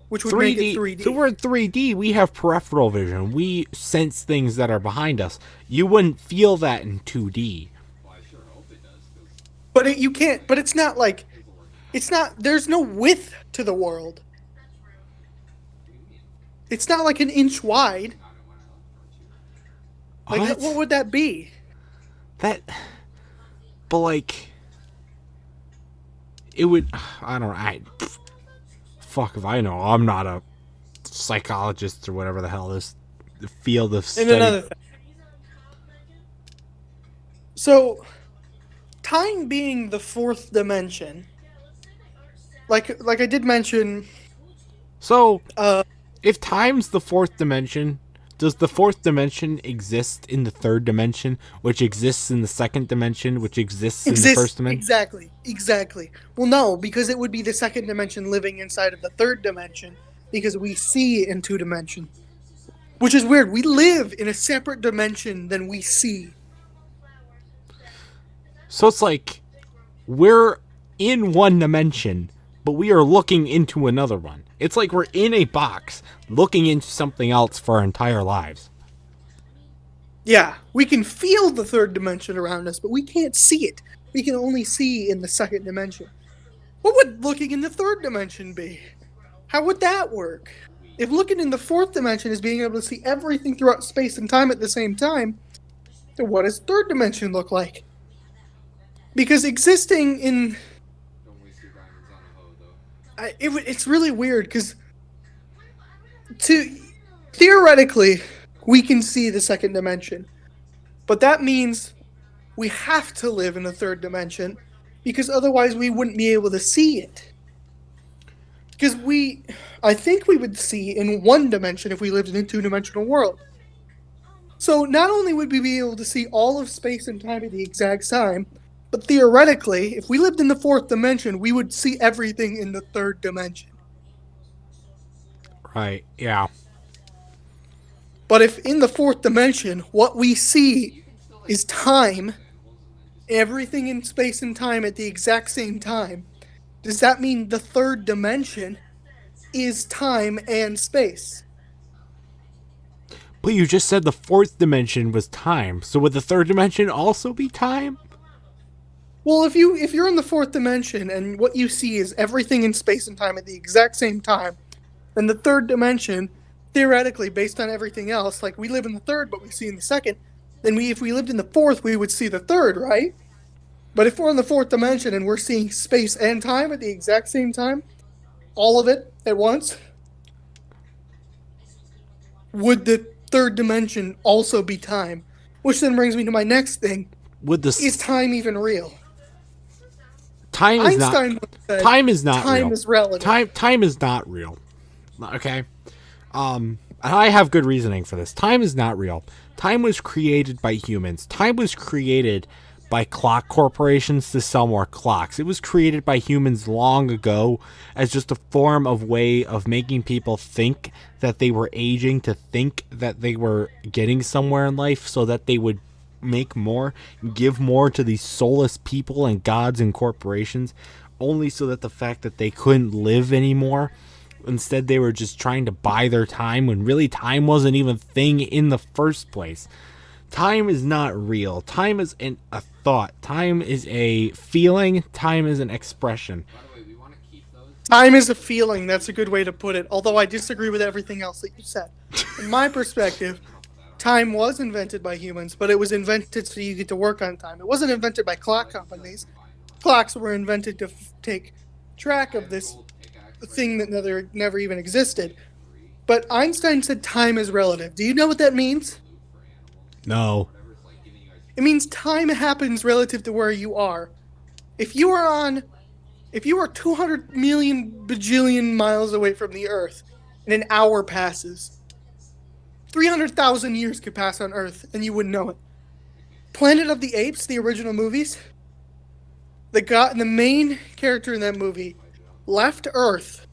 which would make it 3D. So 3D. we're in 3D. We have peripheral vision. We sense things that are behind us. You wouldn't feel that in 2D. But you can't. But it's not like it's not. There's no width to the world. It's not like an inch wide. Like, what What? would that be? That. But like, it would. I don't. I fuck if I know. I'm not a psychologist or whatever the hell this field of And study. another thing. So, time being the fourth dimension, like I did mention, So, uh, if time's the fourth dimension, does the fourth dimension exist in the third dimension, which exists in the second dimension, which exists in the first exists dimension? exactly. Well, no, because it would be the second dimension living inside of the third dimension because we see in two dimension, which is weird. We live in a separate dimension than we see. So it's like we're in one dimension, but we are looking into another one. It's like we're in a box looking into something else for our entire lives. Yeah, we can feel the third dimension around us, but we can't see it. We can only see in the second dimension. What would looking in the third dimension be? How would that work? If looking in the fourth dimension is being able to see everything throughout space and time at the same time, then what does third dimension look like? Because existing in it's really weird because to theoretically we can see the second dimension, but that means we have to live in a third dimension because otherwise we wouldn't be able to see it. Because I think we would see in one dimension if we lived in a two-dimensional world. So not only would we be able to see all of space and time at the exact time, but theoretically, if we lived in the fourth dimension, we would see everything in the third dimension. Right, yeah. But if in the fourth dimension, what we see is time, everything in space and time at the exact same time, does that mean the third dimension is time and space? But you just said the fourth dimension was time. So would the third dimension also be time? Well, if you're in the fourth dimension and what you see is everything in space and time at the exact same time, then the third dimension, theoretically, based on everything else, like we live in the third, but we see in the second, then if we lived in the fourth, we would see the third, right? But if we're in the fourth dimension and we're seeing space and time at the exact same time, all of it at once, would the third dimension also be time? Which then brings me to my next thing. Would the Is time even real? time is not Einstein once said, time is not time real. is relative. Time is not real. Okay? I have good reasoning for this. Time is not real. Time was created by humans. Time was created by clock corporations to sell more clocks. It was created by humans long ago as just a form of way of making people think that they were aging, to think that they were getting somewhere in life so that they would make more, give more to these soulless people and gods and corporations, only so that the fact that they couldn't live anymore. Instead, they were just trying to buy their time when really time wasn't even a thing in the first place. Time is not real. Time is a thought. Time is a feeling. Time is an expression. Time is a feeling. That's a good way to put it. Although I disagree with everything else that you said. In my perspective, time was invented by humans, but it was invented so you get to work on time. It wasn't invented by clock companies. Clocks were invented to take track of this thing that never even existed. But Einstein said time is relative. Do you know what that means? No. It means time happens relative to where you are. If you are 200 million bajillion miles away from the Earth and an hour passes, 300,000 years could pass on Earth and you wouldn't know it. Planet of the Apes, the original movies, the main character in that movie left Earth,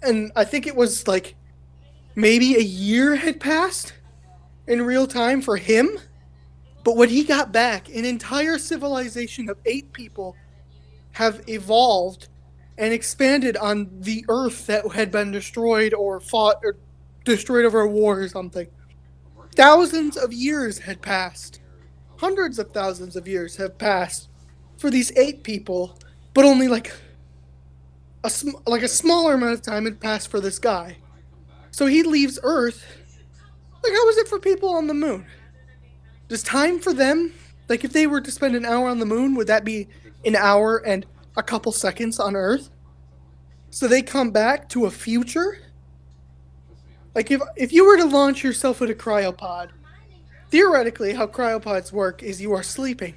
and I think it was maybe a year had passed in real time for him. But when he got back, an entire civilization of 8 people have evolved and expanded on the Earth that had been destroyed or fought or destroyed over a war or something. Thousands of years had passed. Hundreds of thousands of years have passed for these 8 people, but only a smaller amount of time had passed for this guy. So he leaves Earth Like, how is it for people on the moon? Does time for them, like, if they were to spend an hour on the moon, would that be an hour and a couple seconds on Earth? So they come back to a future? Like, if you were to launch yourself with a cryopod, theoretically, how cryopods work is you are sleeping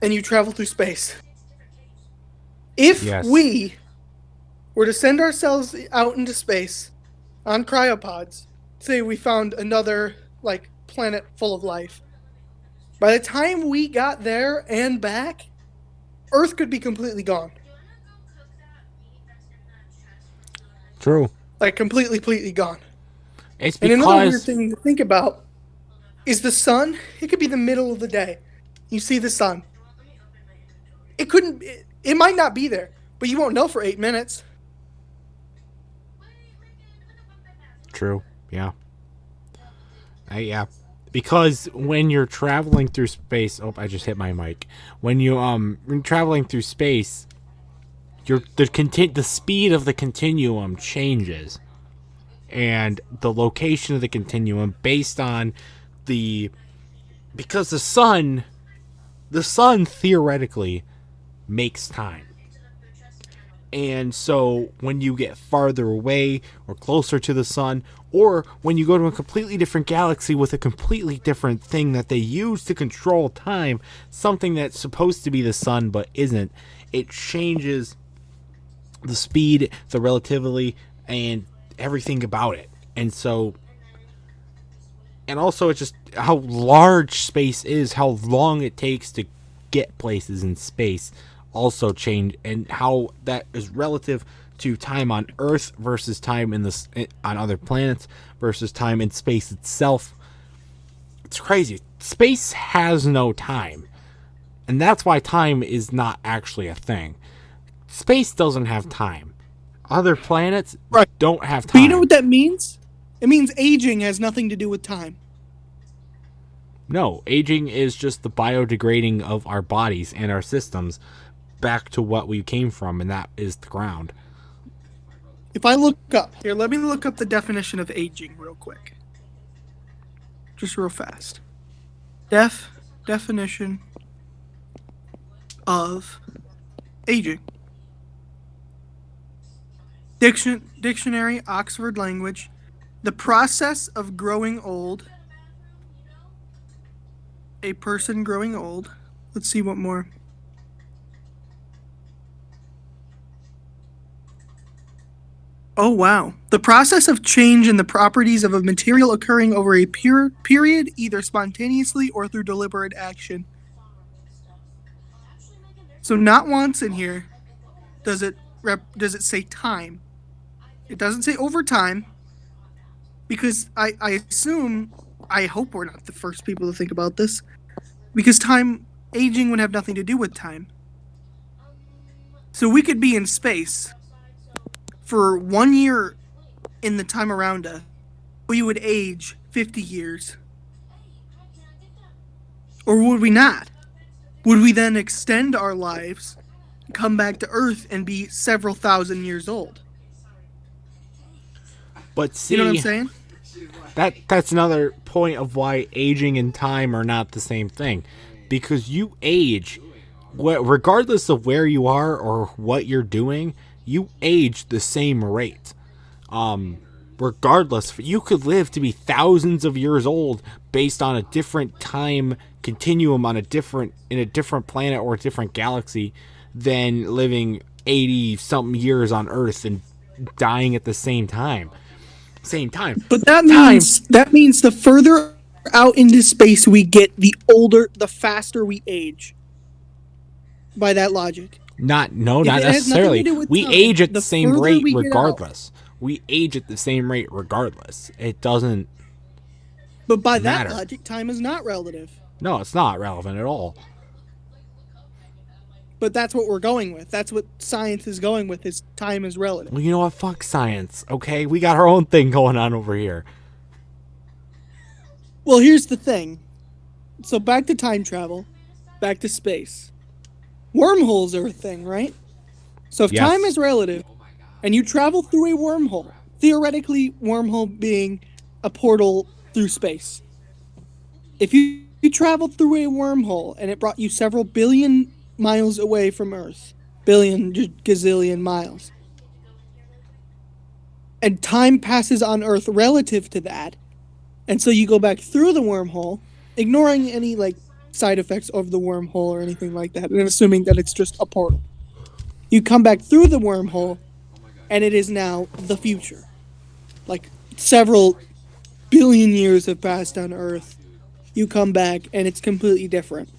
and you travel through space. If Yes. we were to send ourselves out into space on cryopods, say we found another, like, planet full of life, by the time we got there and back, Earth could be completely gone. True. Like, completely gone. It's And another weird because thing to think about is the sun. It could be the middle of the day. You see the sun. It couldn't. It might not be there, but you won't know for 8 minutes. true. Yeah. Yeah. Because when you're traveling through space, oh, I just hit my mic. When you're traveling through space, the speed of the continuum changes, and the location of the continuum based on the because the sun theoretically makes time. And so when you get farther away or closer to the sun, or when you go to a completely different galaxy with a completely different thing that they use to control time, something that's supposed to be the sun but isn't, it changes the speed, the relativity, and everything about it. And so, and also it's just how large space is, how long it takes to get places in space also change, and how that is relative to time on Earth versus time on other planets versus time in space itself. It's crazy. Space has no time, and that's why time is not actually a thing. Space doesn't have time. Other planets Right. don't have But you know time. what that means? It means aging has nothing to do with time. No, aging is just the biodegrading of our bodies and our systems back to what we came from, and that is the ground. If I look up here, let me look up the definition of aging real quick. Just real fast. Definition of aging. Dictionary, Oxford Language. The process of growing old. A person growing old. Let's see what more. Oh, wow. The process of change in the properties of a material occurring over a period, either spontaneously or through deliberate action. So not once in here does it say time. It doesn't say over time, because I assume, I hope we're not the first people to think about this, because aging would have nothing to do with time. So we could be in space for 1 year in the time around us, we would age 50 years. Or would we not? Would we then extend our lives, come back to Earth, and be several thousand years old? But see, You know what I'm saying? that's another point of why aging and time are not the same thing, because you age, regardless of where you are or what you're doing, you age the same rate. Regardless, you could live to be thousands of years old based on a different time continuum in a different planet or a different galaxy than living 80 something years on Earth and dying at the same time. But that means the further out into space we get, the faster we age. By that logic. Not necessarily. We age at the same rate regardless. We age at the same rate regardless. It doesn't. But by matter. that logic, time is not relative. No, it's not relevant at all. But that's what we're going with. That's what science is going with, is time is relative. Well, you know what? Fuck science, okay? We got our own thing going on over here. Well, here's the thing. So back to time travel, back to space. Wormholes are a thing, right? So if time is relative, and you travel through a wormhole, theoretically, wormhole being a portal through space. If you traveled through a wormhole and it brought you several billion miles away from Earth, billion gazillion miles, and time passes on Earth relative to that, and so you go back through the wormhole, ignoring any like side effects of the wormhole or anything like that, and assuming that it's just a portal. You come back through the wormhole, and it is now the future. Like several billion years have passed on Earth. You come back, and it's completely different.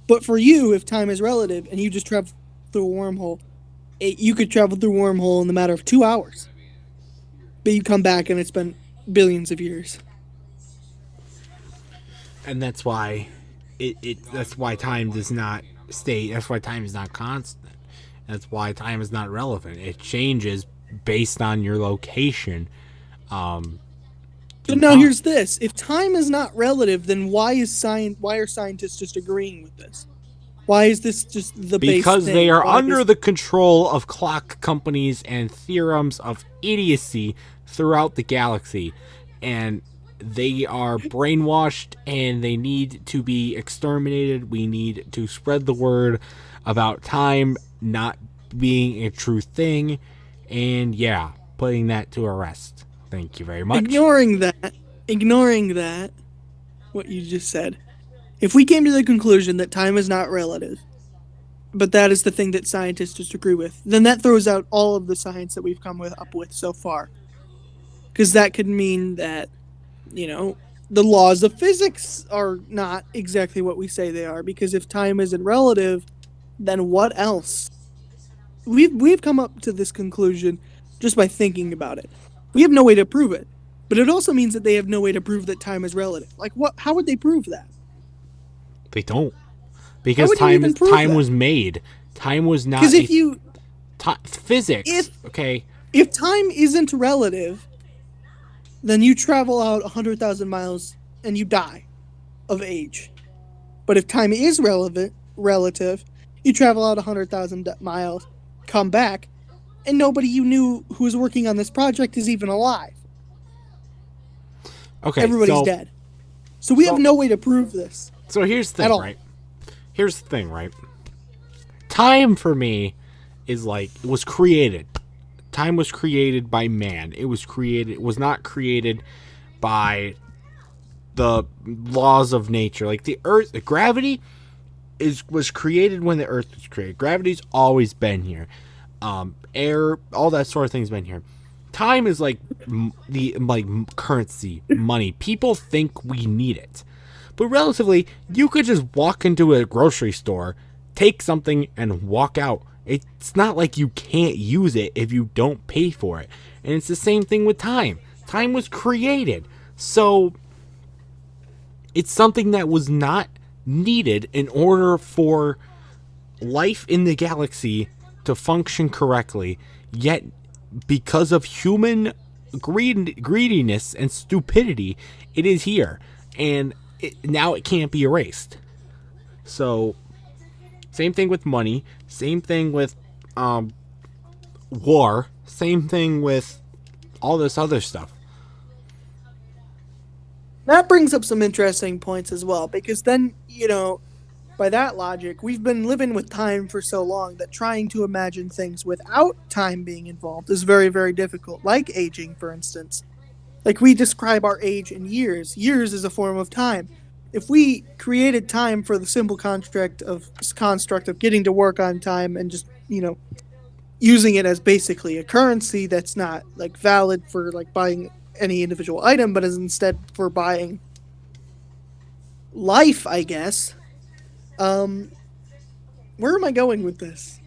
But for you, if time is relative and you just travel through a wormhole, you could travel through a wormhole in the matter of 2 hours. But you come back, and it's been billions of years. And that's why that's why time does not stay. That's why time is not constant. That's why time is not relevant. It changes based on your location. But now here's this: if time is not relative, then why are scientists just agreeing with this? Why is this just the base because thing? they are under the control of clock companies and theorems of idiocy throughout the galaxy, and they are brainwashed and they need to be exterminated. We need to spread the word about time not being a true thing, and yeah, putting that to rest. Thank you very much. Ignoring that, what you just said. If we came to the conclusion that time is not relative, but that is the thing that scientists just agree with, then that throws out all of the science that we've come up with so far. Because that could mean that, the laws of physics are not exactly what we say they are. Because if time isn't relative, then what else? We've come up to this conclusion just by thinking about it. We have no way to prove it. But it also means that they have no way to prove that time is relative. Like, how would they prove that? They don't. Because time was made. Time was not. Because if you physics, okay. If time isn't relative, then you travel out 100,000 miles and you die of age. But if time is relative, you travel out 100,000 miles, come back, and nobody you knew who was working on this project is even alive. Okay, everybody's dead. So we have no way to prove this. So here's the thing, right? Here's the thing, right? Time for me is like, it was created. Time was created by man. It was not created by the laws of nature. Like the earth, the gravity was created when the earth was created. Gravity's always been here. Air, all that sort of thing's been here. Time is like currency, money. People think we need it. But relatively, you could just walk into a grocery store, take something, and walk out. It's not like you can't use it if you don't pay for it. And it's the same thing with time. Time was created. So, it's something that was not needed in order for life in the galaxy to function correctly. Yet, because of human greediness and stupidity, it is here. And now it can't be erased. So, same thing with money. Same thing with war. Same thing with all this other stuff. That brings up some interesting points as well. Because then, by that logic, we've been living with time for so long that trying to imagine things without time being involved is very, very difficult. Like aging, for instance. Like, we describe our age in years. Years is a form of time. If we created time for the simple construct of getting to work on time and just, using it as basically a currency that's not, like, valid for, like, buying any individual item, but is instead for buying life, I guess. Where am I going with this?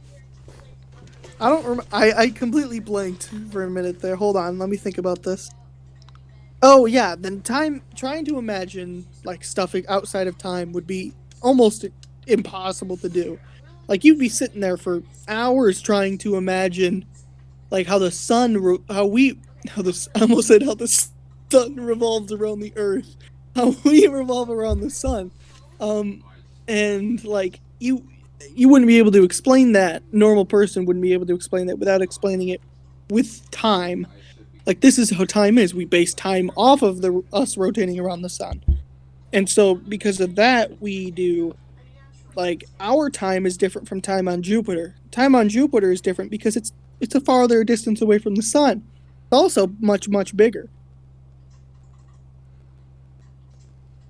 I don't I completely blanked for a minute there. Hold on, let me think about this. Oh yeah, then trying to imagine like stuff outside of time would be almost impossible to do. Like you'd be sitting there for hours trying to imagine like how the sun how the sun revolves around the earth, how we revolve around the sun. And like you wouldn't be able to explain that. Normal person wouldn't be able to explain that without explaining it with time. Like this is how time is. We base time off of the us rotating around the sun. And so because of that, we do like our time is different from time on Jupiter. Time on Jupiter is different because it's a farther distance away from the sun. It's also much bigger.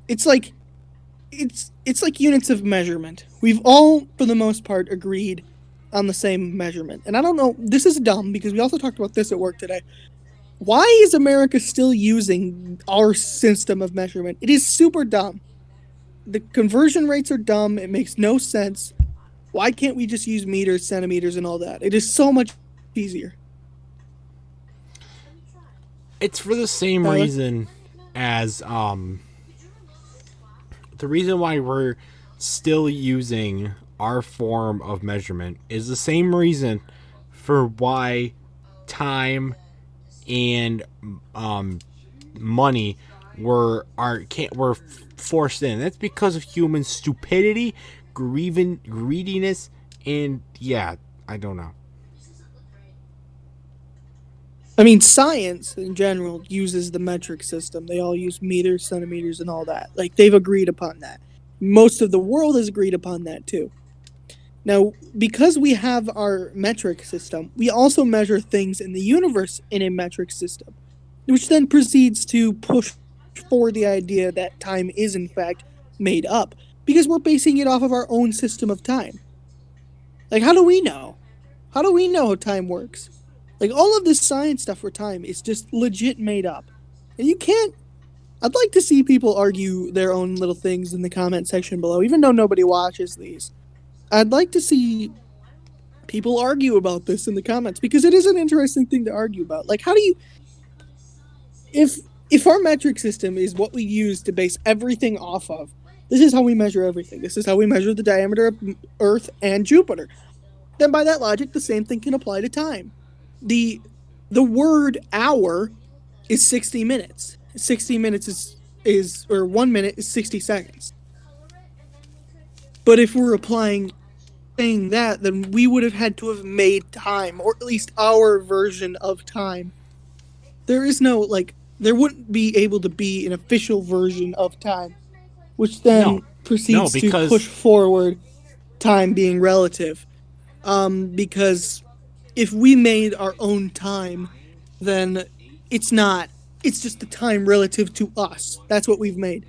It's like it's like units of measurement. We've all for the most part agreed on the same measurement. And I don't know, this is dumb because we also talked about this at work today. Why is America still using our system of measurement? It is super dumb. The conversion rates are dumb. It makes no sense. Why can't we just use meters, centimeters, and all that? It is so much easier. It's for the same Tyler? reason as the reason why we're still using our form of measurement is the same reason for why time and money were forced in. That's because of human stupidity, greediness, and yeah, I don't know. I mean, science in general uses the metric system. They all use meters, centimeters, and all that. Like, they've agreed upon that. Most of the world has agreed upon that too. Now, because we have our metric system, we also measure things in the universe in a metric system, which then proceeds to push forward the idea that time is, in fact, made up because we're basing it off of our own system of time. Like, how do we know? How do we know how time works? Like, all of this science stuff for time is just legit made up. And you can't. I'd like to see people argue their own little things in the comment section below, even though nobody watches these. I'd like to see people argue about this in the comments because it is an interesting thing to argue about. Like, how do you, if our metric system is what we use to base everything off of, this is how we measure everything. This is how we measure the diameter of Earth and Jupiter. Then, by that logic, the same thing can apply to time. The the word hour is 60 minutes. 60 minutes is or 1 minute is 60 seconds. But if we're applying saying that, then we would have had to have made time, or at least our version of time. There is no, like, there wouldn't be able to be an official version of time, which No, then no, proceeds to because push forward time being relative. Because if we made our own time, then it's not, it's just the time relative to us. That's what we've made.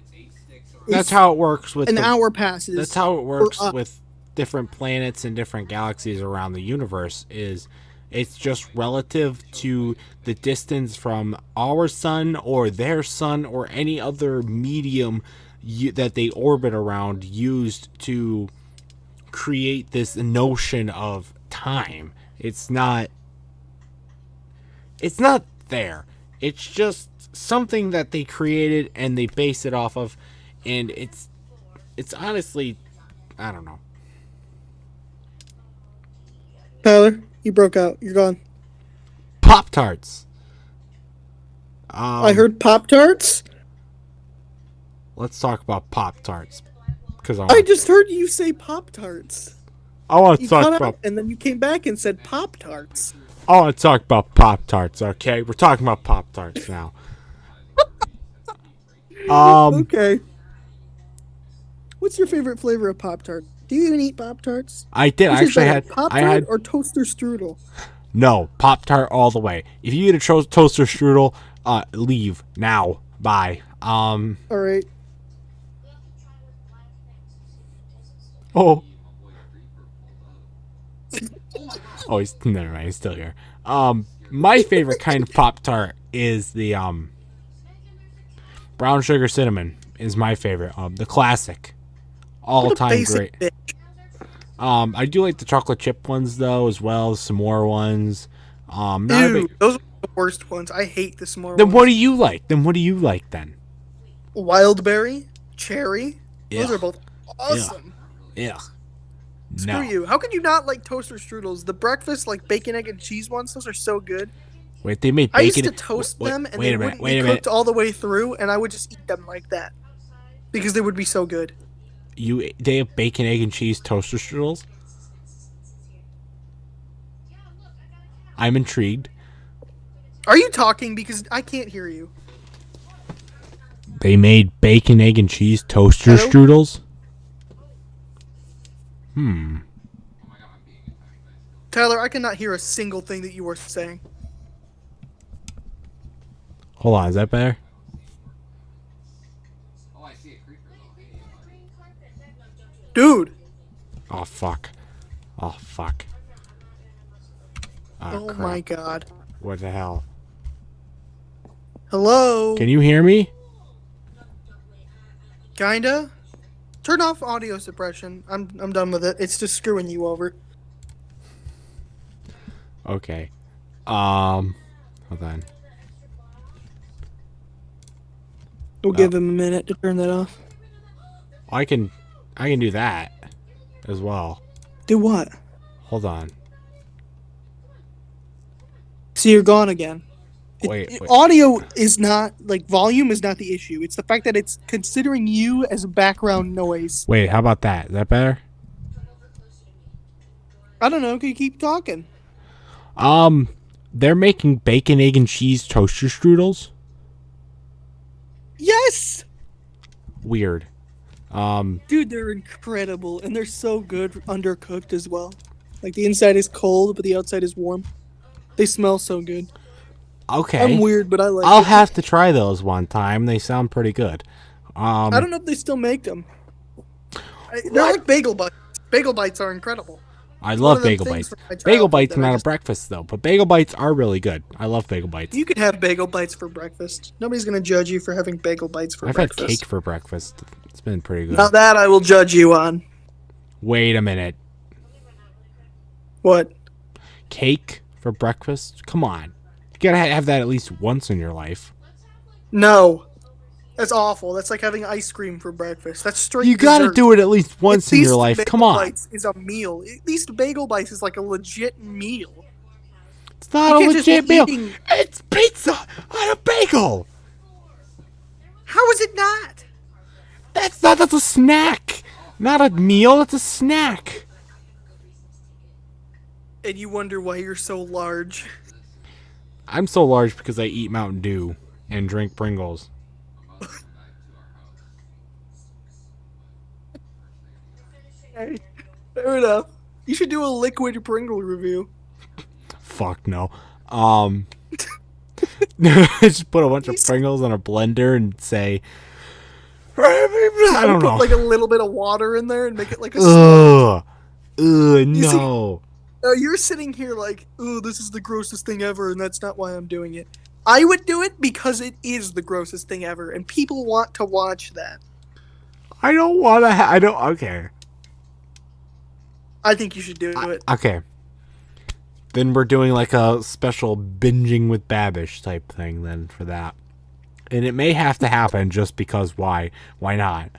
that's If how it works with an the hour that's passes how it for works us, with different planets and different galaxies around the universe is it's just relative to the distance from our sun or their sun or any other medium that they orbit around used to create this notion of time. It's not there. It's just something that they created and they base it off of, and it's honestly, I don't know. Tyler, you broke out. You're gone. Pop Tarts. I heard Pop Tarts. Let's talk about Pop Tarts because I just heard you say Pop Tarts. I want to You talk cut about out and then you came back and said Pop Tarts. I want to talk about Pop Tarts. Okay, we're talking about Pop Tarts now. Um, Okay. What's your favorite flavor of Pop Tart? Do you even eat Pop Tarts? I did. Which I is actually better, had. Pop I Tart had or toaster strudel? no Pop Tart all the way. If you eat a toaster strudel, leave now. Bye. All right. Oh. Oh, he's never mind. He's still here. My favorite kind of Pop Tart is the brown sugar cinnamon. Is my favorite. The classic, all What a time basic great. bitch. I do like the chocolate chip ones though, as well as some more ones. Not a Ew, big. those are the worst ones. I hate the s'more Then what ones. do you like? Then? Wildberry, cherry. Those are Ugh. both Ugh. awesome. Ugh. Screw No. you. How could you not like toaster strudels? The breakfast, like bacon, egg, and cheese ones, those are so good. Wait, they made I used bacon. to toast them and Wait they a minute. wouldn't Wait be a minute. cooked all the way through, and I would just eat them like that because they would be so good. They have bacon, egg, and cheese toaster strudels. I'm intrigued. Are you talking? Because I can't hear you. They made bacon, egg, and cheese toaster Hello? strudels. Tyler, I cannot hear a single thing that you were saying. Hold on, is that better? Dude. Oh, fuck. Oh, fuck. Oh crap. my god. What the hell? Hello? Can you hear me? Kinda? Turn off audio suppression. I'm done with it. It's just screwing you over. Okay. Hold on. We'll give him a minute to turn that off. I can do that as well. Do what? Hold on. See, you're gone again. Wait. Audio is not, like, volume is not the issue. It's the fact that it's considering you as background noise. Wait, how about that? Is that better? I don't know. Can you keep talking? They're making bacon, egg, and cheese toaster strudels. Yes! Weird. Dude, they're incredible, and they're so good undercooked as well. Like, the inside is cold, but the outside is warm. They smell so good. Okay. I'm weird, but I like I'll it. have to try those one time. They sound pretty good. I don't know if they still make them. They're like bagel bites. Bagel bites are incredible. I One love of them bagel things bites. from my Bagel childhood bites that I not a just- breakfast though, but bagel bites are really good. I love bagel bites. You could have bagel bites for breakfast. Nobody's gonna judge you for having bagel bites for I've had breakfast. cake for breakfast. It's been pretty good. Now that I will judge you on. Wait a minute. What? Cake for breakfast? Come on. You gotta have that at least once in your life. No. That's awful. That's like having ice cream for breakfast. That's straight You gotta dessert. do it at least once At in your least life. Bagel Come on. Bites is a meal. At least bagel bites is like a legit meal. It's not You a can't just legit be meal. eating- It's pizza on a bagel. How is it not? That's a snack. Not a meal, that's a snack. And you wonder why you're so large. I'm so large because I eat Mountain Dew and drink Pringles. Hey, fair enough. You should do a liquid Pringle review. Fuck no. Just put a bunch of Pringles in a blender and say, I don't know. Put like a little bit of water in there and make it like a. Ugh. Ugh, You no. You're sitting here like, oh, this is the grossest thing ever, and that's not why I'm doing it. I would do it because it is the grossest thing ever, and people want to watch that. I don't want to. I don't. Okay. I think you should do it. Okay. Then we're doing like a special binging with Babish type thing then for that. And it may have to happen just because why? Why not?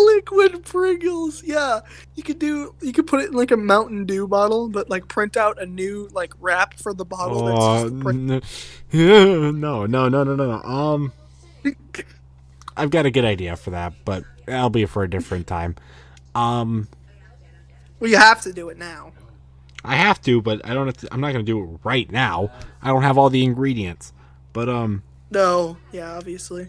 Liquid Pringles, yeah. You could put it in like a Mountain Dew bottle, but like print out a new like wrap for the bottle. That's just the print. No. I've got a good idea for that, but that'll be for a different time. Well, you have to do it now. I have to, but I don't have to, I'm not going to do it right now. I don't have all the ingredients. But No, yeah, obviously.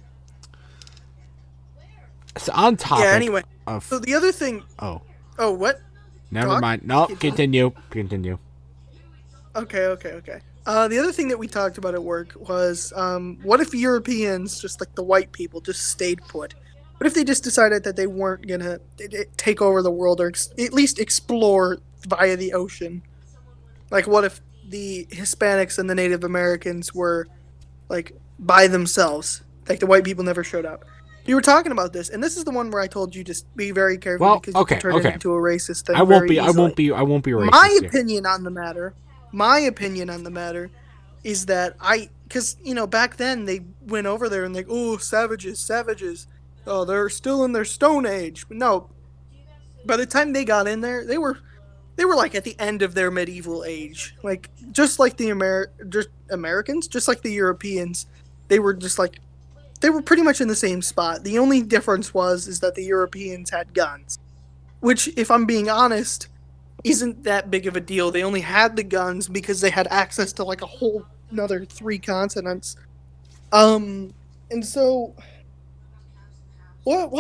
so on topic. Yeah. Anyway, Of, so the other thing. oh, Oh, what? never Talk? mind. No, Continue. continue. Okay. The other thing that we talked about at work was, what if Europeans, just like the white people, just stayed put? What if they just decided that they weren't gonna take over the world, or at least explore via the ocean? Like, what if the Hispanics and the Native Americans were, like, by themselves? Like, the white people never showed up. You were talking about this, and this is the one where I told you just be very careful Well, because you okay, can turn okay. it into a racist thing. I won't very be easily. I won't be racist. My here. opinion on the matter is that because back then they went over there and like, oh, savages, oh, they're still in their stone age. But no, by the time they got in there, they were like at the end of their medieval age, like just like the Americans, just like the Europeans. They were pretty much in the same spot. The only difference is that the Europeans had guns, which, if I'm being honest, isn't that big of a deal. They only had the guns because they had access to like a whole another three continents. Um, and so what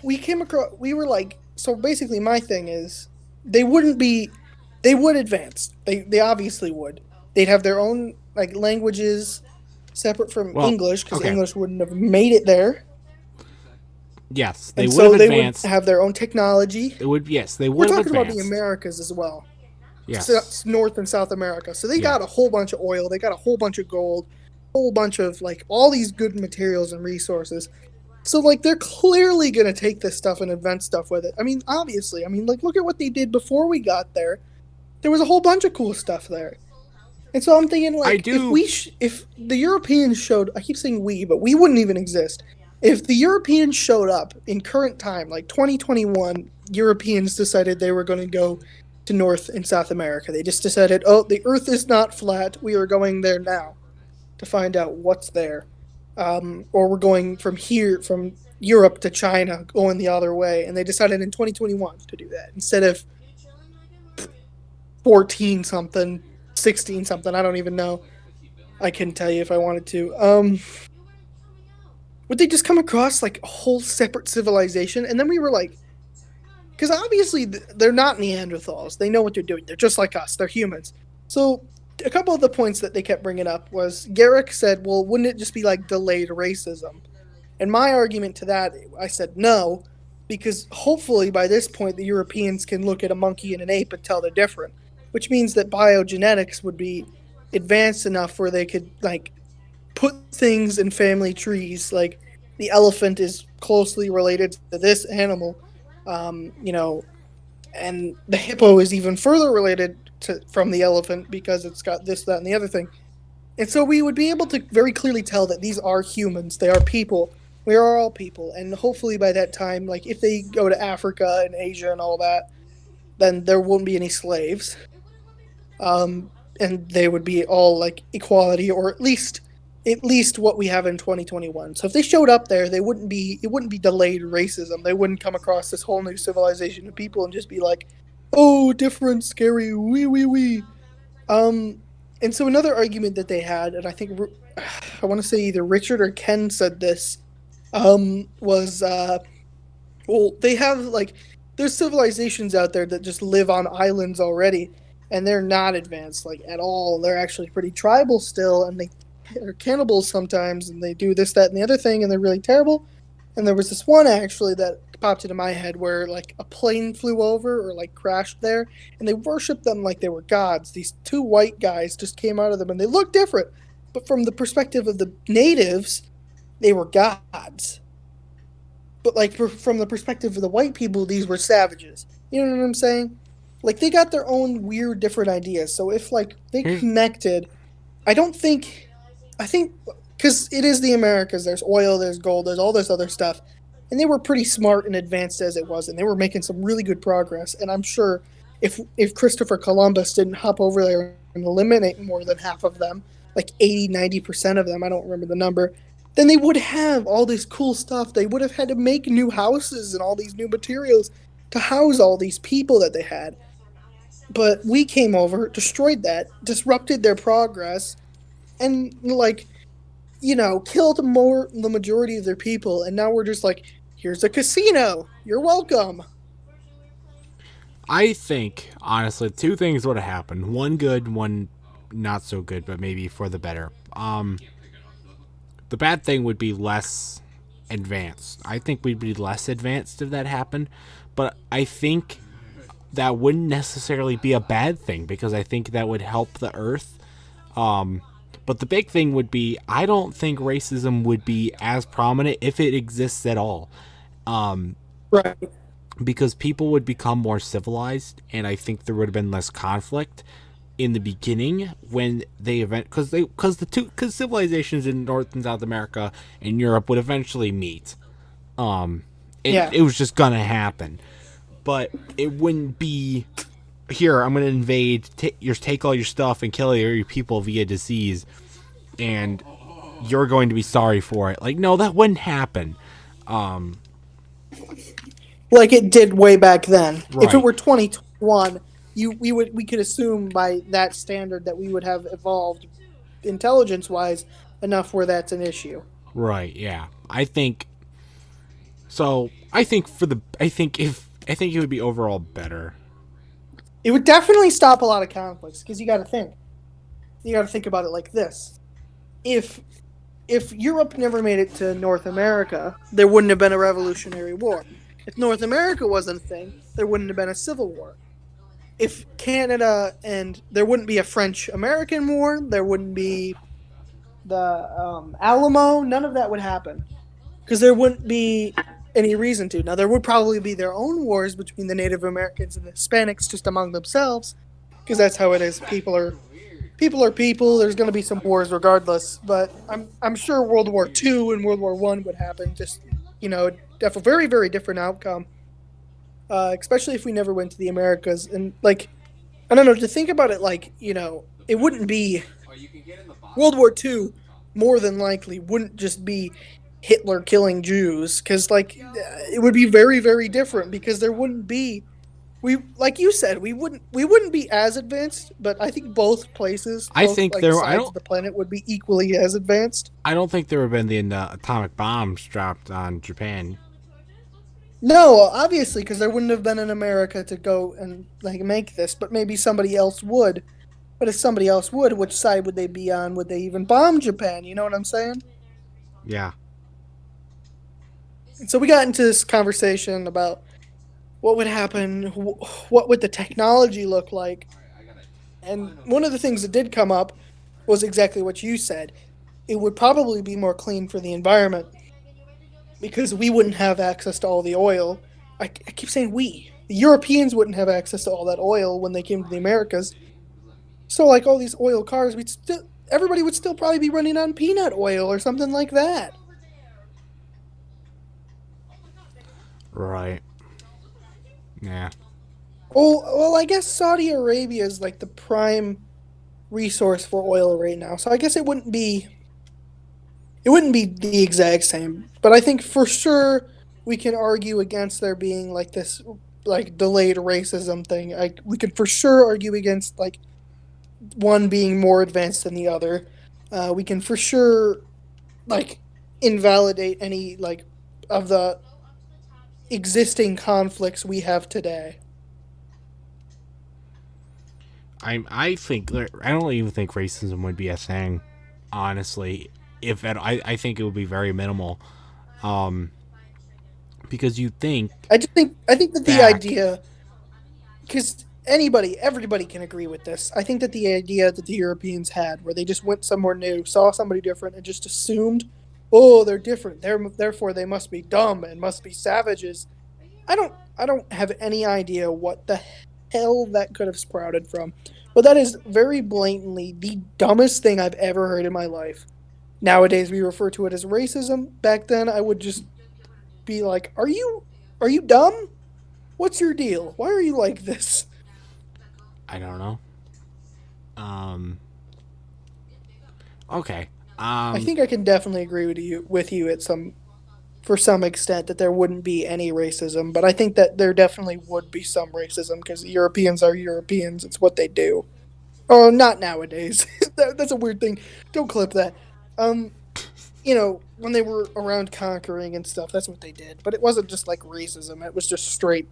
we came across, we were like, so basically my thing is they wouldn't be, they would advance. They obviously would. They'd have their own like languages separate from Well, English because okay. English wouldn't have made it there. Yes, they And would have so they would advanced. have their own technology. They would, yes, they We're would have talking about the advanced. Americas as well. Yes. North and South America. So they Yeah. got a whole bunch of oil, they got a whole bunch of gold, a whole bunch of like all these good materials and resources. So like they're clearly gonna take this stuff and invent stuff with it. I mean, obviously, I mean, like look at what they did before we got there. There was a whole bunch of cool stuff there. And so I'm thinking, I like, do. if the Europeans showed, I keep saying we, but we wouldn't even exist. If the Europeans showed up in current time, like 2021, Europeans decided they were going to go to North and South America. They just decided, oh, the Earth is not flat. We are going there now to find out what's there. Or we're going from here, from Europe to China, going the other way. And they decided in 2021 to do that instead of 14 something, 16 something. I don't even know. I couldn't tell you if I wanted to. Would they just come across like a whole separate civilization? And then we were like, because obviously they're not Neanderthals. They know what they're doing. They're just like us. They're humans. So a couple of the points that they kept bringing up was Garrick said, well, wouldn't it just be like delayed racism? And my argument to that, I said no, because hopefully by this point the Europeans can look at a monkey and an ape and tell they're different, which means that biogenetics would be advanced enough where they could like put things in family trees. Like the elephant is closely related to this animal, you know, and the hippo is even further related to from the elephant because it's got this, that, and the other thing. And so we would be able to very clearly tell that these are humans. They are people. We are all people. And hopefully by that time, like if they go to Africa and Asia and all that, then there won't be any slaves. And they would be all like equality, or at least what we have in 2021. So if they showed up there, they wouldn't be it wouldn't be delayed racism. They wouldn't come across this whole new civilization of people and just be like, "Oh, different, scary, wee wee wee." Um, and so another argument that they had, and I think I want to say either Richard or Ken said this, was well, they have like there's civilizations out there that just live on islands already, and they're not advanced like at all. They're actually pretty tribal still, and they're cannibals sometimes, and they do this, that, and the other thing, and they're really terrible. And there was this one actually that popped into my head where like a plane flew over or like crashed there, and they worshipped them like they were gods. These two white guys just came out of them, and they looked different, but from the perspective of the natives, they were gods. But like from the perspective of the white people, these were savages. You know what I'm saying? Like they got their own weird, different ideas. So if like they Here's connected, I don't think, I think because it is the Americas. There's oil, there's gold, there's all this other stuff, and they were pretty smart and advanced as it was, and they were making some really good progress. And I'm sure if Christopher Columbus didn't hop over there and eliminate more than half of them, like 80, 90% of them, I don't remember the number, then they would have all this cool stuff. They would have had to make new houses and all these new materials to house all these people that they had. But we came over, destroyed that, disrupted their progress, and like killed the majority of their people. And now we're just like, here's a casino. You're welcome. I think honestly, two things would have happened. One good, one not so good, but maybe for the better. The bad thing would be less advanced. I think we'd be less advanced if that happened, but I think that wouldn't necessarily be a bad thing because I think that would help the Earth. But the big thing would be I don't think racism would be as prominent if it exists at all. Right. Because people would become more civilized, and I think there would have been less conflict in the beginning when they event because civilizations in North and South America and Europe would eventually meet. Yeah. It was just gonna happen, but it wouldn't be here. I'm gonna invade, take all your stuff and kill your people via disease, and you're going to be sorry for it. Like, no, that wouldn't happen. Like it did way back then. If it Right. were 2020, One, we could assume by that standard that we would have evolved intelligence wise enough where that's an issue. Right, yeah. I think so. I think it would be overall better. It would definitely stop a lot of conflicts because you got to think about it like this: if Europe never made it to North America, there wouldn't have been a Revolutionary War. If North America wasn't a thing, there wouldn't have been a Civil War. If Canada and there wouldn't be a French American War, there wouldn't be the Alamo. None of that would happen because there wouldn't be any reason to. Now there would probably be their own wars between the Native Americans and the Hispanics just among themselves, because that's how it is. People are people. There's going to be some wars regardless, but I'm sure World War II and World War I would happen. Just a very very different outcome, especially if we never went to the Americas. And like, I don't know, to think about it, like it wouldn't be World War II. More than likely, wouldn't just be Hitler killing Jews, because like it would be very very different, because there wouldn't be like you said, we wouldn't be as advanced, but I think both places, I both think like there. I sides don't. of the planet would be equally as advanced. I don't think there would have been the atomic bombs dropped on Japan. No, obviously, because there wouldn't have been an America to go and like make this, but maybe somebody else would. But if somebody else would, which side would they be on? Would they even bomb Japan? You know what I'm saying? Yeah. And so we got into this conversation about what would happen, what would the technology look like, and one of the things that did come up was exactly what you said. It would probably be more clean for the environment because we wouldn't have access to all the oil. I keep saying we. The Europeans wouldn't have access to all that oil when they came to the Americas. So, like all these oil cars, everybody would still probably be running on peanut oil or something like that. Right. Yeah. Well, I guess Saudi Arabia is like the prime resource for oil right now. So I guess it wouldn't be the exact same, but I think for sure we can argue against there being like this like delayed racism thing. We could for sure argue against like one being more advanced than the other. We can for sure like invalidate any like of the existing conflicts we have today. I don't even think racism would be a thing, honestly. If at, I think it would be very minimal, um, because you think I think that the back. idea, because everybody can agree with this. I think that the idea that the Europeans had, where they just went somewhere new, saw somebody different, and just assumed, oh, they're different, therefore they must be dumb and must be savages. I don't have any idea what the hell that could have sprouted from, but that is very blatantly the dumbest thing I've ever heard in my life. Nowadays we refer to it as racism. Back then I would just be like, are you dumb? What's your deal? Why are you like this? I don't know. Um. Okay. I think I can definitely agree with you at some for some extent that there wouldn't be any racism, but I think that there definitely would be some racism because Europeans are Europeans. It's what they do. Oh, not nowadays. That's a weird thing. Don't clip that. Um, when they were around conquering and stuff, that's what they did. But it wasn't just like racism. It was just straight,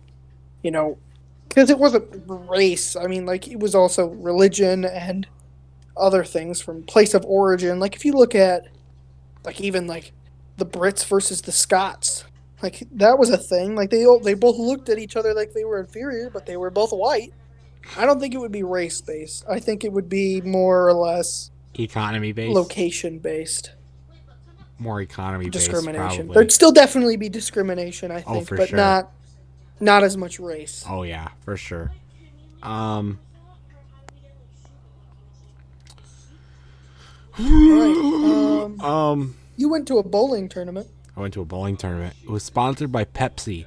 you know, because it wasn't race. I mean, like it was also religion and other things from place of origin. Like if you look at like even like the Brits versus the Scots, like that was a thing. Like they both looked at each other like they were inferior, but they were both white. I don't think it would be race based. I think it would be more or less Economy based, location based more economy based, discrimination. probably. There'd still definitely be discrimination, I Oh, think, for but sure. not as much race. Oh yeah, for sure. Um. All right. um. You went to a bowling tournament. I went to a bowling tournament. It was sponsored by Pepsi,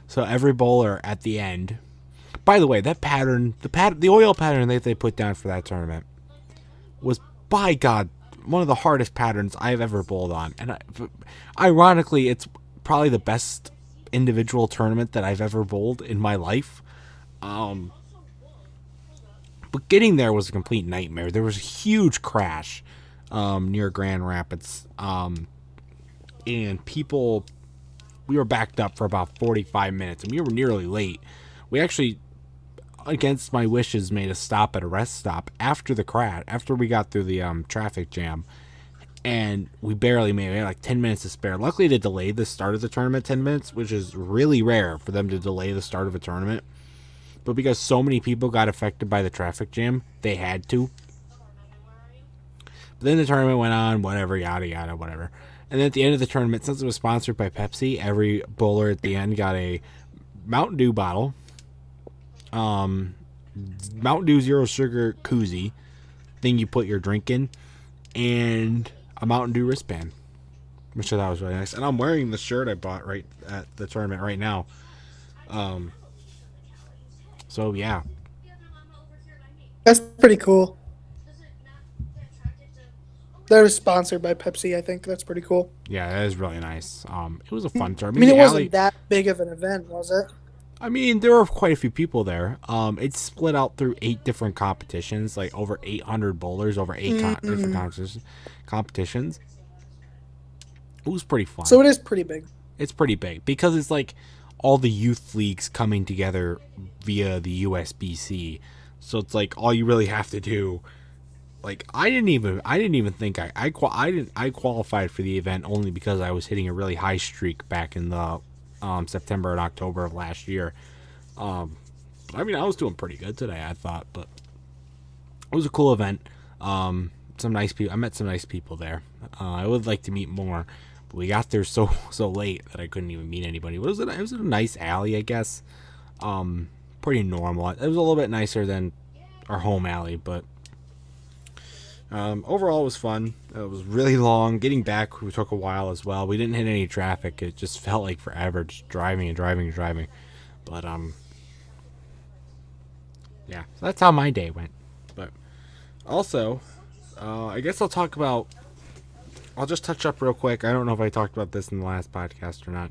so every bowler at the end. By the way, that pattern, the oil pattern that they put down for that tournament was, by God, one of the hardest patterns I've ever bowled on. And ironically, it's probably the best individual tournament that I've ever bowled in my life. But getting there was a complete nightmare. There was a huge crash near Grand Rapids, and people, we were backed up for about 45 minutes, and we were nearly late. We actually, against my wishes, made a stop at a rest stop after the crash, after we got through the traffic jam, and we barely made it. We had like 10 minutes to spare. Luckily, they delayed the start of the tournament 10 minutes, which is really rare for them to delay the start of a tournament. But because so many people got affected by the traffic jam, they had to. But then the tournament went on, whatever, yada, yada, whatever. And then at the end of the tournament, since it was sponsored by Pepsi, every bowler at the end got a Mountain Dew bottle, Mountain Dew Zero Sugar koozie, thing you put your drink in, and a Mountain Dew wristband, which I thought was really nice. And I'm wearing the shirt I bought right at the tournament right now. So yeah, That's pretty cool. They're sponsored by Pepsi, I think. That's pretty cool. yeah, that is really nice. It was a fun I tournament. mean, it The alley, wasn't that big of an event, was it? I mean, there were quite a few people there. It's split out through 8 different competitions, like over 800 bowlers, over 8 different competitions. It was pretty fun. So it is pretty big. It's pretty big because it's like all the youth leagues coming together via the USBC. So it's like all you really have to do. Like I didn't even think I qualified for the event only because I was hitting a really high streak back in the September and October of last year. I mean, I was doing pretty good today, I thought, but it was a cool event. Some nice people. I met some nice people there. I would like to meet more, but we got there so late that I couldn't even meet anybody. It was a nice alley, I guess. Pretty normal. It was a little bit nicer than our home alley, but overall it was fun. It was really long. Getting back took a while as well. We didn't hit any traffic. It just felt like forever, just driving and driving and driving. But yeah, so that's how my day went. But also, I guess I'll just touch up real quick. I don't know if I talked about this in the last podcast or not,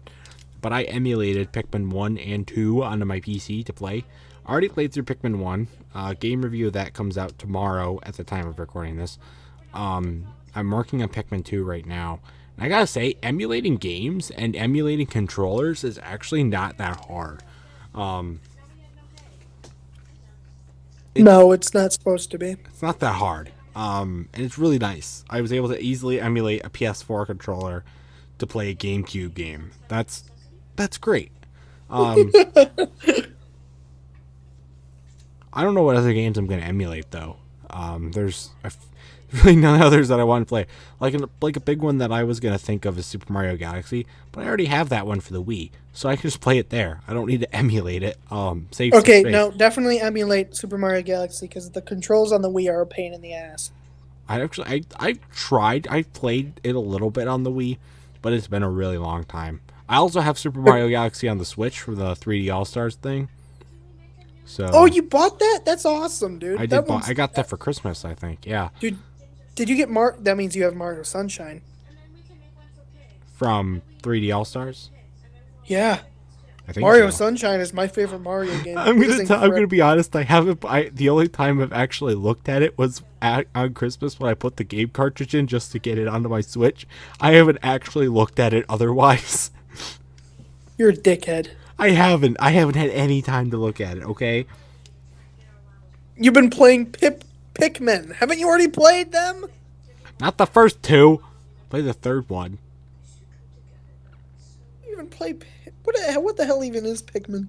but I emulated Pikmin 1 and 2 onto my PC to play. I already played through Pikmin 1. Game review of that comes out tomorrow at the time of recording this. I'm working on Pikmin 2 right now. And I gotta say, emulating games and emulating controllers is actually not that hard. No, it's not supposed to be. It's not that hard. And it's really nice. I was able to easily emulate a PS4 controller to play a GameCube game. That's great. I don't know what other games I'm going to emulate though. There's really none others that I want to play. Like a big one that I was going to think of is Super Mario Galaxy, but I already have that one for the Wii, so I can just play it there. I don't need to emulate it. Save Okay, some space. no, definitely emulate Super Mario Galaxy because the controls on the Wii are a pain in the ass. I tried. I played it a little bit on the Wii, but it's been a really long time. I also have Super Mario Galaxy on the Switch for the 3D All Stars thing. So Oh, you bought that? That's awesome, dude. I did. I got that for Christmas, I think. Yeah, Dude, did you get That means you have Mario Sunshine. from 3D All Stars. Yeah, I think Mario so. Sunshine is my favorite Mario game. I'm It is gonna be honest. I haven't. The only time I've actually looked at it was on Christmas when I put the game cartridge in just to get it onto my Switch. I haven't actually looked at it otherwise. You're a dickhead. I haven't had any time to look at it. Okay. You've been playing Pikmin. Haven't you already played them? Not the first 2. Play the third one. You even play what the hell even is Pikmin?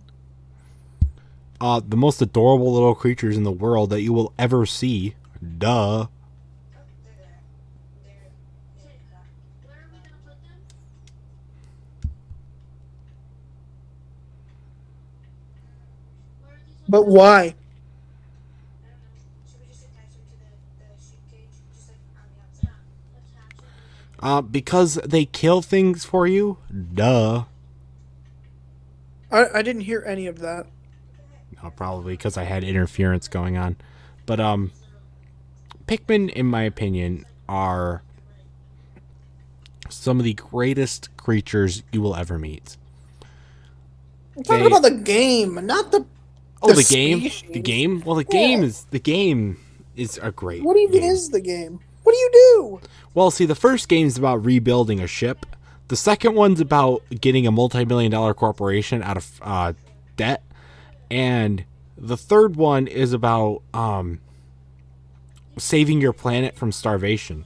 The most adorable little creatures in the world that you will ever see. Duh. But why? Because they kill things for you. Duh. I didn't hear any of that. No, probably because I had interference going on. But Pikmin, in my opinion, are some of the greatest creatures you will ever meet. I'm talking about the game, not the Oh, The the game. The species. game. Well, Yeah. the game is a great What even game. is the game? What do you do? Well, see, the first game's about rebuilding a ship. The second one's about getting a multi-million-dollar corporation out of debt, and the third one is about saving your planet from starvation.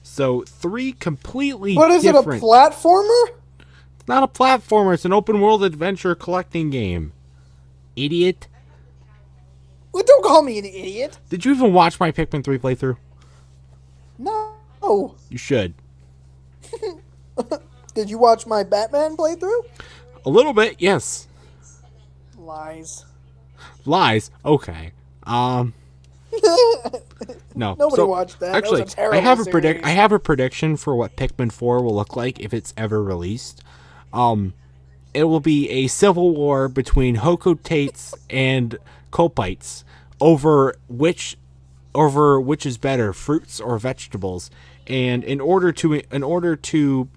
So three completely What is it? A different. platformer? It's not a platformer. It's an open-world adventure collecting game. Idiot. Well, don't call me an idiot. Did you even watch my Pikmin 3 playthrough? No. You should. Did you watch my Batman playthrough? A little bit, yes. Lies. Lies. Okay. No. Nobody So, watched that. Actually, That was a terrible I have a series. I have a prediction for what Pikmin 4 will look like if it's ever released. It will be a civil war between Hocotates and Copites over which is better, fruits or vegetables. And in order to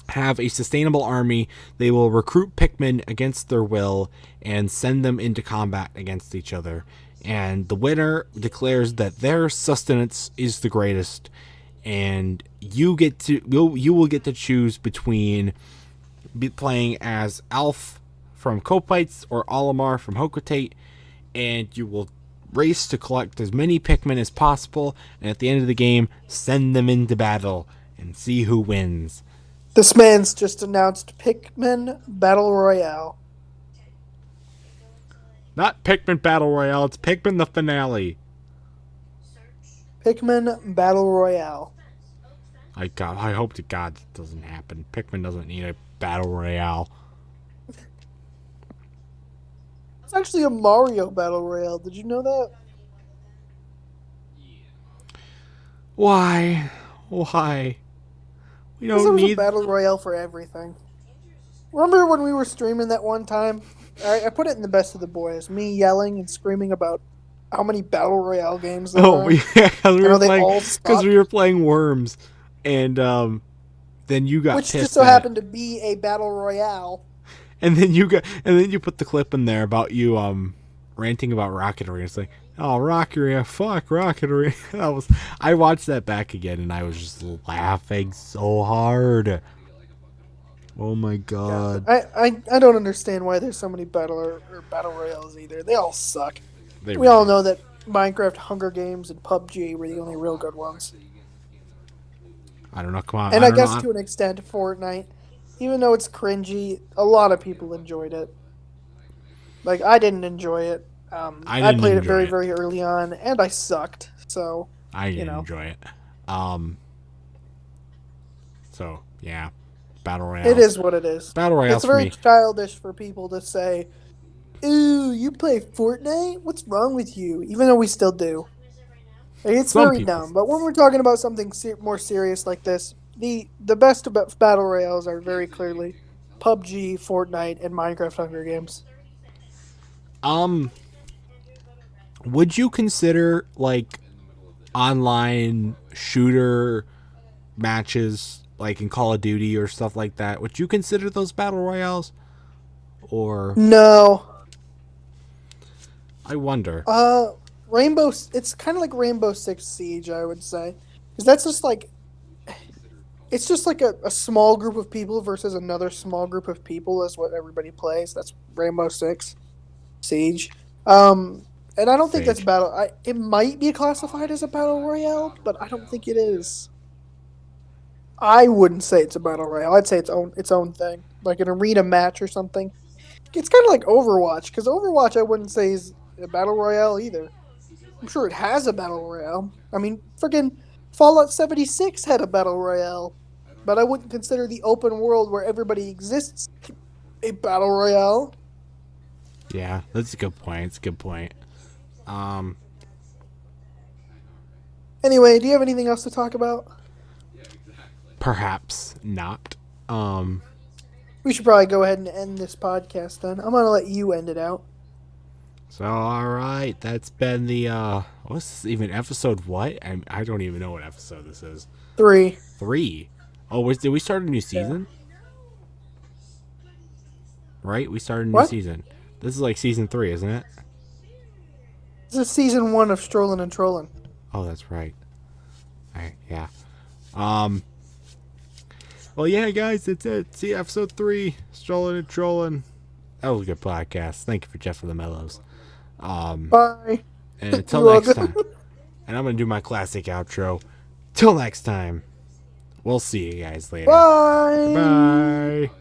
have a sustainable army, they will recruit Pikmin against their will and send them into combat against each other. And the winner declares that their sustenance is the greatest, and you will get to choose between playing as Alf from Copites or Olimar from Hocotate, and you will race to collect as many Pikmin as possible, and at the end of the game, send them into battle and see who wins. This man's just announced Pikmin Battle Royale. Not Pikmin Battle Royale, it's Pikmin the finale. Pikmin Battle Royale. I hope to God that doesn't happen. Pikmin doesn't need a Battle Royale. It's actually a Mario Battle Royale. Did you know that? Why? Why? We Because there don't was a need... Battle Royale for everything. Remember when we were streaming that one time? I put it in the Best of the Boys. Me yelling and screaming about how many Battle Royale games there Oh, are. yeah, because All we were playing Worms, and then you got which pissed just so at- happened to be a Battle Royale. and then you put the clip in there about you ranting about Rocket Arena. It's like, oh, Rocket Arena, fuck Rocket Arena. I watched that back again, and I was just laughing so hard. Oh my god. I don't understand why there's so many Battle Royales either. They all suck. They We all really- know that Minecraft, Hunger Games, and PUBG were the only real good ones. I don't know. Come on. And I don't guess know. to an extent, Fortnite, even though it's cringy, a lot of people enjoyed it. Like, I didn't enjoy it. I I didn't played it enjoy very, it. very early on, and I sucked. So, I didn't know. enjoy it. So yeah, Battle Royale. it is what it is. Battle Royale It's for very me. childish for people to say, "Ooh, you play Fortnite? What's wrong with you?" Even though we still do. Like, it's Some very people. dumb. But when we're talking about something more serious like this, the best battle royales are very clearly PUBG, Fortnite, and Minecraft Hunger Games. Would you consider like online shooter matches like in Call of Duty or stuff like that? Would you consider those battle royales? Or No. I wonder. Rainbow. It's kind of like Rainbow Six Siege, I would say, because that's just like, it's just like a small group of people versus another small group of people is what everybody plays. That's Rainbow Six Siege. And I don't think that's Siege. battle. It might be classified as a battle royale, but I don't think it is. I wouldn't say it's a battle royale. I'd say its own thing, like an arena match or something. It's kind of like Overwatch, because Overwatch I wouldn't say is a battle royale either. I'm sure it has a battle royale. I mean, freaking Fallout 76 had a battle royale, but I wouldn't consider the open world where everybody exists a battle royale. Yeah, that's a good point. It's a good point. Anyway, do you have anything else to talk about? Perhaps not. We should probably go ahead and end this podcast then. I'm gonna let you end it out. So all right, that's been the what's this even episode? What? I don't even know what episode this is. 3. 3. Oh, did we start a new season? Right, we started a new What? season. This is like season 3, isn't it? This is season 1 of Strollin and Trollin. Oh, that's right. Alright, yeah. Um. Well, yeah, guys, that's it. See episode 3, Strollin and Trollin. That was a good podcast. Thank you for Jeff for the Mellows. Bye. And until You're next welcome. time. And I'm gonna do my classic outro. Till next time. We'll see you guys later. Bye. Bye.